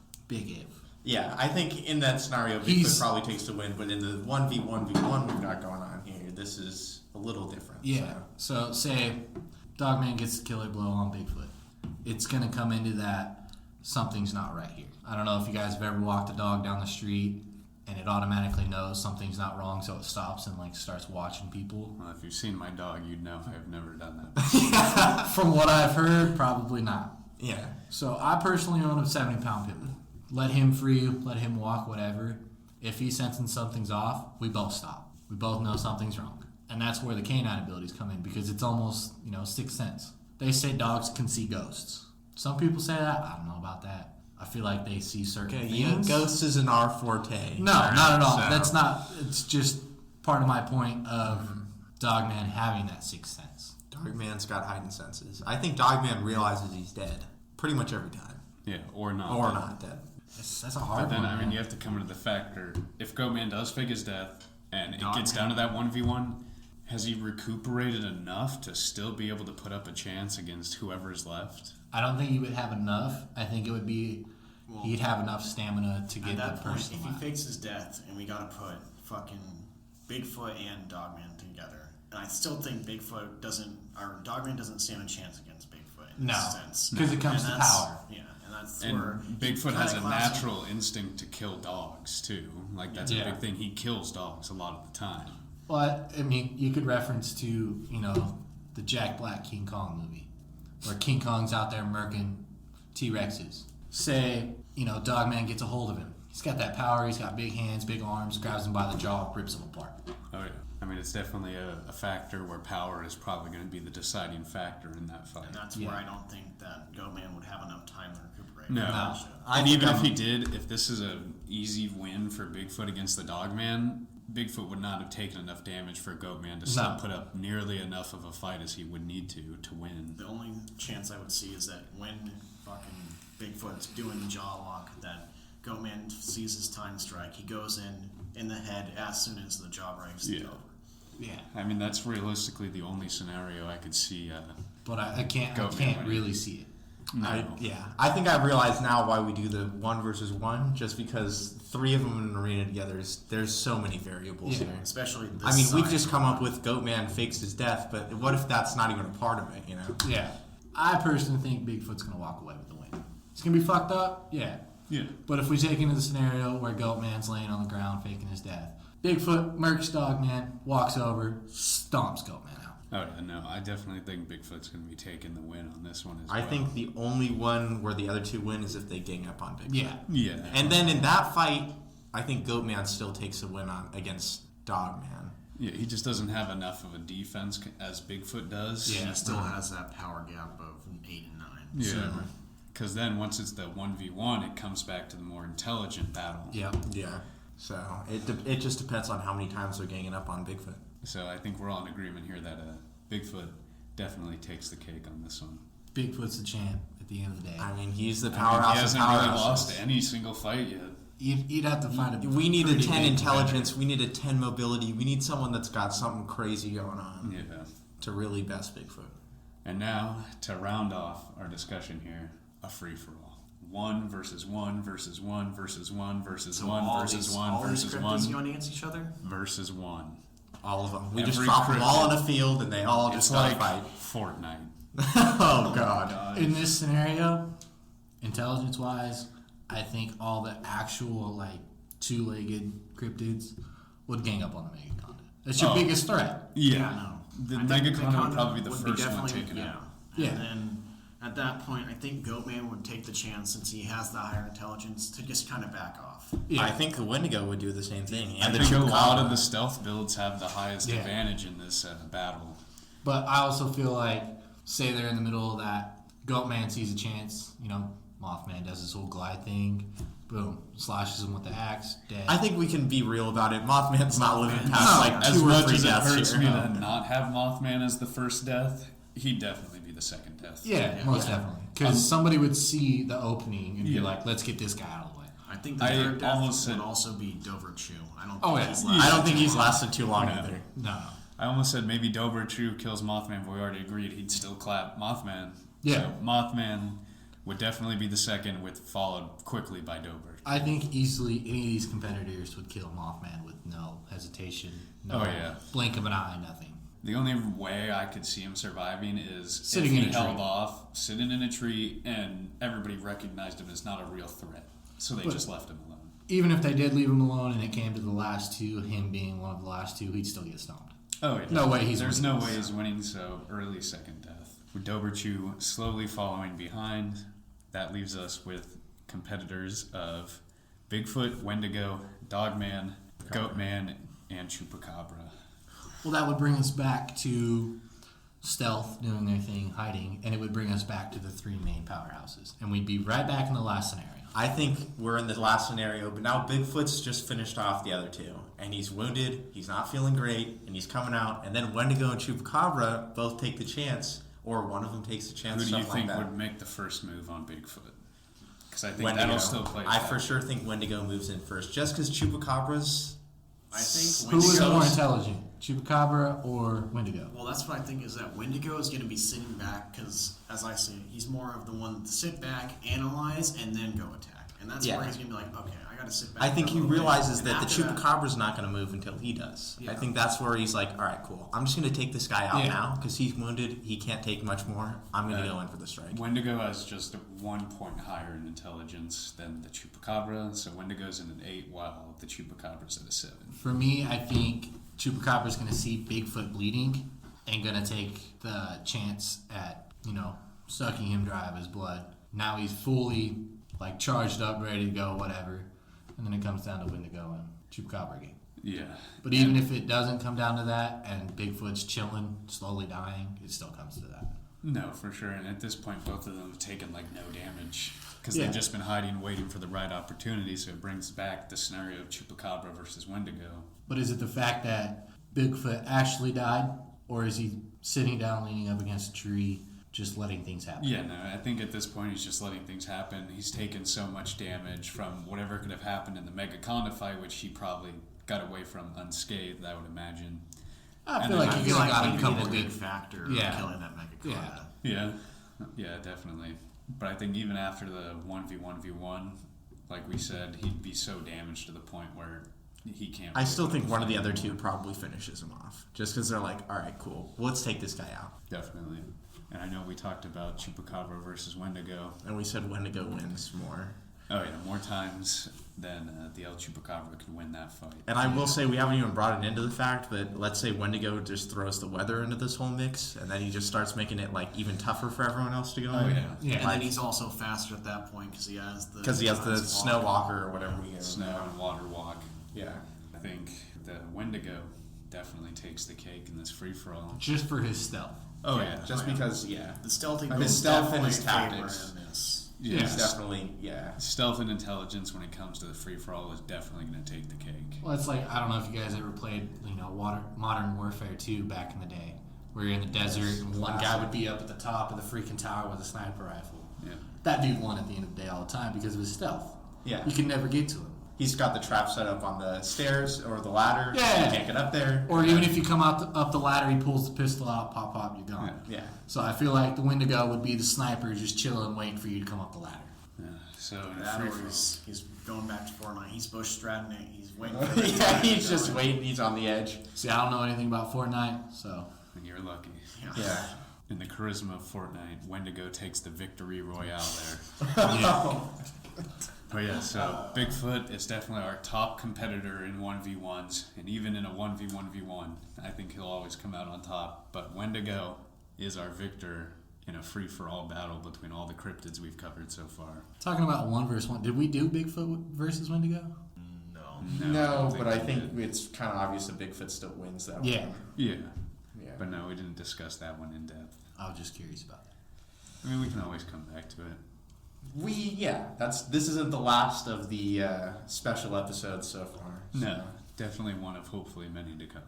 Yeah, I think in that scenario, He's- Bigfoot probably takes the win, but in the 1v1v1 we've got going on here, this is a little different. Yeah. So say Dogman gets the killer blow on Bigfoot. It's gonna come into that something's not right here. I don't know if you guys have ever walked a dog down the street and it automatically knows something's not wrong, so it stops and like starts watching people. Well, if you've seen my dog, you'd know I've never done that. From what I've heard, probably not. Yeah. So I personally own a 70-pound pit bull. Let him free, let him walk, whatever. If he's sensing something's off, we both stop. We both know something's wrong. And that's where the canine abilities come in because it's almost, sixth sense. They say dogs can see ghosts. Some people say that. I don't know about that. I feel like they see certain things. Ghosts isn't our forte. No, not at all. So- That's not. It's just part of my point of Dogman having that sixth sense. Dogman's got heightened senses. I think Dogman realizes he's dead pretty much every time. Yeah, or not. Or not dead. That's a hard But then, one. I mean, man. you have to come into the factor. If Goatman does fake his death and it Dogman. gets down to that 1v1, has he recuperated enough to still be able to put up a chance against whoever's left? I don't think he would have enough. I think it would be Well, he'd have enough stamina to At get that the point, person if he alive. fakes his death, and we gotta put fucking Bigfoot and Dogman together, and I still think Bigfoot doesn't, or Dogman doesn't stand a chance against Bigfoot in No, this sense. because it comes And to that's- power. Yeah, and that's And where Bigfoot kinda has a classic- natural instinct to kill dogs, too. Like, that's Yeah. a big thing. He kills dogs a lot of the time. But I mean, you could reference to the Jack Black King Kong movie, where King Kong's out there murking T-Rexes. Say Dogman gets a hold of him. He's got that power. He's got big hands, big arms. Grabs him by the jaw, rips him apart. Oh, yeah. I mean, it's definitely a factor where power is probably going to be the deciding factor in that fight. And that's Yeah. where I don't think that Goatman would have enough time to recuperate. No. No. I And think even if I'm- he did, if this is an easy win for Bigfoot against the Dogman, Bigfoot would not have taken enough damage for Goatman to still No. put up nearly enough of a fight as he would need to win. The only chance I would see is that when fucking Bigfoot's doing the jaw lock, that Goatman sees his time strike, he goes in the head as soon as the jaw breaks. Yeah. It's over. Yeah, I mean, that's realistically the only scenario I could see. but I can't Goatman. really see it. No. I think I realize now why we do the 1 versus 1, just because 3 of them in an arena together, there's so many variables Yeah. here. Especially this I mean, we've side. just come up with Goatman fakes his death, but what if that's not even a part of it, Yeah, I personally think Bigfoot's gonna walk away with the win. It's gonna be fucked up, yeah. Yeah. But if we take into the scenario where Goatman's laying on the ground faking his death, Bigfoot murks Dogman, walks over, stomps Goatman out. Oh, yeah, no, I definitely think Bigfoot's going to be taking the win on this one as I well. think the only one where the other 2 win is if they gang up on Bigfoot. Yeah. Yeah. And then in that fight, I think Goatman still takes a win against Dogman. Yeah, he just doesn't have enough of a defense as Bigfoot does. Yeah. He still has that power gap of 8 and 9. Yeah. Because then once it's the 1v1, it comes back to the more intelligent battle. Yep. Yeah. So it just depends on how many times they're ganging up on Bigfoot. So I think we're all in agreement here that Bigfoot definitely takes the cake on this one. Bigfoot's the champ at the end of the day. I mean, he's the I mean, powerhouse. he hasn't of really powerhouses. lost any single fight yet. You'd have to find a. We need a pretty 10 big intelligence. We need a 10 mobility. We need someone that's got something crazy going on Yeah. to really best Bigfoot. And now, to round off our discussion here, a free-for-all. 1 versus 1 versus 1 versus 1 versus So 1 all versus these, 1 all versus these 1 cryptids going against each other? versus 1. All of them. We Every just drop them all cryptid. in a field and they all It's just start like fight. Fortnite. Oh, God. In this scenario, intelligence-wise, I think all the actual like two-legged cryptids would gang up on the Megaconda. That's your Oh. biggest threat. Yeah. No. The I think Megaconda would Megaconda probably be the would first one definitely- taken out. Yeah. And then at that point, I think Goatman would take the chance, since he has the higher intelligence, to just kind of back off. Yeah. I think the Wendigo would do the same thing. I And the think a lot of Chupacabra. the stealth builds have the highest Yeah. advantage in this battle. But I also feel like, say they're in the middle of that, Goatman sees a chance, Mothman does his whole glide thing, boom, slashes him with the axe, dead. I think we can be real about it. Mothman's not living Mothman's- past No. like As 2 or much 3 as it deaths hurts here. me to not have Mothman as the first death, he'd definitely be the second death. yeah, most definitely. Because somebody would see the opening and be Yeah. like, let's get this guy out of the way. I think the I third death almost said- would also be Dover-Chu. I don't Oh, think yeah. he's Yeah. last. I don't think he's lasted too long No. either. No. I almost said maybe Dover-Chu kills Mothman, but we already agreed he'd still clap Mothman. Yeah. So Mothman would definitely be the second, followed quickly by Dover. I think easily any of these competitors would kill Mothman with no hesitation, no Oh, yeah. blink of an eye, nothing. The only way I could see him surviving is Sitting if in he a tree. held off, sitting in a tree, and everybody recognized him as not a real threat. So they But- just left him alone. Even if they did leave him alone and it came to the last two, him being one of the last two, he'd still get stomped. Oh, yeah. No way he's There's winning no this. way he's winning, so early second death. With Dover-Chu slowly following behind, that leaves us with competitors of Bigfoot, Wendigo, Dogman, Goatman, and Chupacabra. Well, that would bring us back to stealth doing their thing, hiding, and it would bring us back to the three main powerhouses. And we'd be right back in the last scenario. I think we're in the last scenario, but now Bigfoot's just finished off the other two. And he's wounded, he's not feeling great, and he's coming out. And then Wendigo and Chupacabra both take the chance, or one of them takes the chance, Who do you something think like that. would make the first move on Bigfoot? Because I think Wendigo. that'll still play. I for sure think Wendigo moves in first, just because Chupacabra's... I think Who was Wendigo's- more intelligent, Chupacabra or Wendigo? Well, that's what I think is that Wendigo is going to be sitting back because, as I say, he's more of the one to sit back, analyze, and then go attack. And that's Yeah. where he's going to be like, okay, I got to sit back. I think for a he little bit, realizes and that the after Chupacabra's not going to move until he does. I Yeah. think that's where he's like, all right, cool. I'm just going to take this guy out Yeah. now because he's wounded. He can't take much more. I'm going to go in for the strike. Wendigo has just 1 point higher in intelligence than the Chupacabra, so Wendigo's in an 8, while the Chupacabra's at a 7. For me, I think Chupacabra's going to see Bigfoot bleeding and going to take the chance at, sucking him dry of his blood. Now he's fully, charged up, ready to go, whatever. And then it comes down to Wendigo and Chupacabra again. Yeah. But even if it doesn't come down to that and Bigfoot's chilling, slowly dying, it still comes to that. No, for sure. And at this point, both of them have taken no damage because Yeah. they've just been hiding, waiting for the right opportunity. So it brings back the scenario of Chupacabra versus Wendigo. But is it the fact that Bigfoot actually died, or is he sitting down, leaning up against a tree, just letting things happen? Yeah, no, I think at this point he's just letting things happen. He's taken so much damage from whatever could have happened in the Megaconda fight, which he probably got away from unscathed, I would imagine. I And feel then like I he feel could like have he got a could couple be a big good. factor Yeah. of killing that Megaconda. Yeah. Yeah, definitely. But I think even after the 1v1v1, like we said, he'd be so damaged to the point where he can't. I really still think one of the fight other two anymore. probably finishes him off. Just because they're like, all right, cool. Well, let's take this guy out. Definitely. And I know we talked about Chupacabra versus Wendigo. And we said Wendigo wins more. Oh yeah, more times than the El Chupacabra could win that fight. And I will say we haven't even brought it into the fact, but let's say Wendigo just throws the weather into this whole mix, and then he just starts making it even tougher for everyone else to go Oh in. yeah. Yeah. And then he's also faster at that point because he has the Snow Walker or whatever we get. Snow and water walk. Yeah. I think the Wendigo definitely takes the cake in this free for all. Just for his stealth. Oh yeah. Just because, yeah. The stealthy His build stealth and definitely his favor tactics. in this. Yeah. He's definitely, yeah. Stealth and intelligence when it comes to the free-for-all is definitely going to take the cake. Well, it's like, I don't know if you guys ever played, Modern Warfare 2 back in the day, where you're in the desert and one guy would be up at the top of the freaking tower with a sniper rifle. Yeah. That dude won at the end of the day all the time because of his stealth. Yeah. You can never get to him. He's got the trap set up on the stairs or the ladder. Yeah. You can't get up there. Or even if you come up the ladder, he pulls the pistol out, pop, you're gone. Yeah. So I feel like the Wendigo would be the sniper just chilling, waiting for you to come up the ladder. Yeah. So in a That or free-for-all, he's going back to Fortnite. He's bush stratting it. He's waiting for it. Yeah, he's just waiting. He's on the edge. See, I don't know anything about Fortnite, so. and you're lucky. Yeah. In the charisma of Fortnite, Wendigo takes the victory royale there. Yeah. But yeah, so Bigfoot is definitely our top competitor in 1v1s, and even in a 1v1v1, I think he'll always come out on top. But Wendigo is our victor in a free-for-all battle between all the cryptids we've covered so far. Talking about 1v1, did we do Bigfoot versus Wendigo? No, don't but I we think did. it's kind of obvious that Bigfoot still wins that Yeah. one. Yeah, Yeah. but no, we didn't discuss that one in depth. I was just curious about that. I mean, we can always come back to it. This isn't the last of the special episodes so far. So. No, definitely one of hopefully many to come.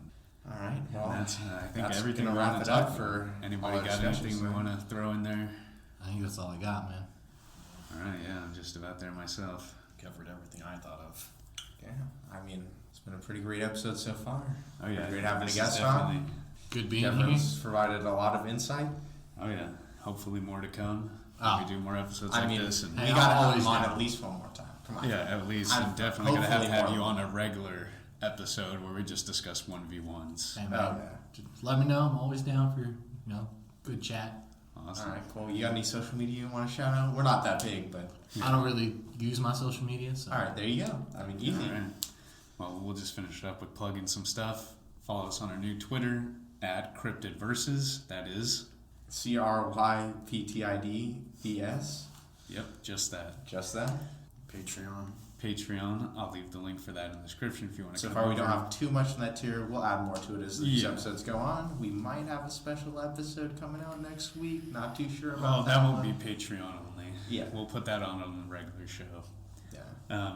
All right. Well, And that's, I think that's everything gonna we wrap want it to up talk for about. Anybody all our got discussions, anything we so. want to throw in there? I think that's all I got, man. All right, yeah, I'm just about there myself. Covered everything I thought of. yeah. I mean, it's been a pretty great episode so far. Oh yeah, Great having a this guest is on. definitely- Good being here. Devin's provided a lot of insight. Oh yeah, hopefully more to come. Oh. We do more episodes I like mean, this, and Hey, we I'm gotta have always him on down. at least one more time. Come on. yeah, at least I'm I'm definitely gonna hopefully have more you than on a regular episode where we just discuss 1v1s. Hey, Oh, man, yeah. just let me know. I'm always down for, good chat. Awesome. All right, cool. You got any social media you want to shout out? We're not that big, but I don't really use my social media, so. all right, there you go. I mean, easy. All right. Well, we'll just finish it up with plugging some stuff. Follow us on our new Twitter at Cryptid Versus. That is, CRYPTIDVS. yep, just that. Just that. Patreon. Patreon. I'll leave the link for that in the description if you want to. So far, we don't have too much in that tier. We'll add more to it as these Yeah. episodes go on. We might have a special episode coming out next week. Not too sure about Well, that won't one. be Patreon only. Yeah. We'll put that on the regular show. Yeah.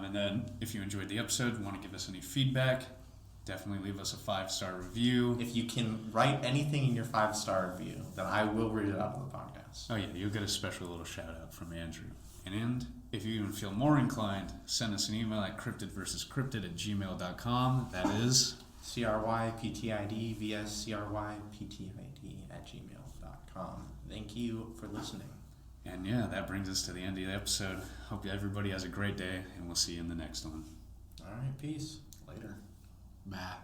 And then, if you enjoyed the episode, want to give us any feedback, definitely leave us a 5-star review. If you can write anything in your 5-star review, then I will read it out on the podcast. Oh yeah, you'll get a special little shout out from Andrew. And if you even feel more inclined, send us an email at cryptidversuscryptid@gmail.com. That is CRYPTIDVS@gmail.com. Thank you for listening. And yeah, that brings us to the end of the episode. Hope everybody has a great day, and we'll see you in the next one. All right, peace. Later. Bye.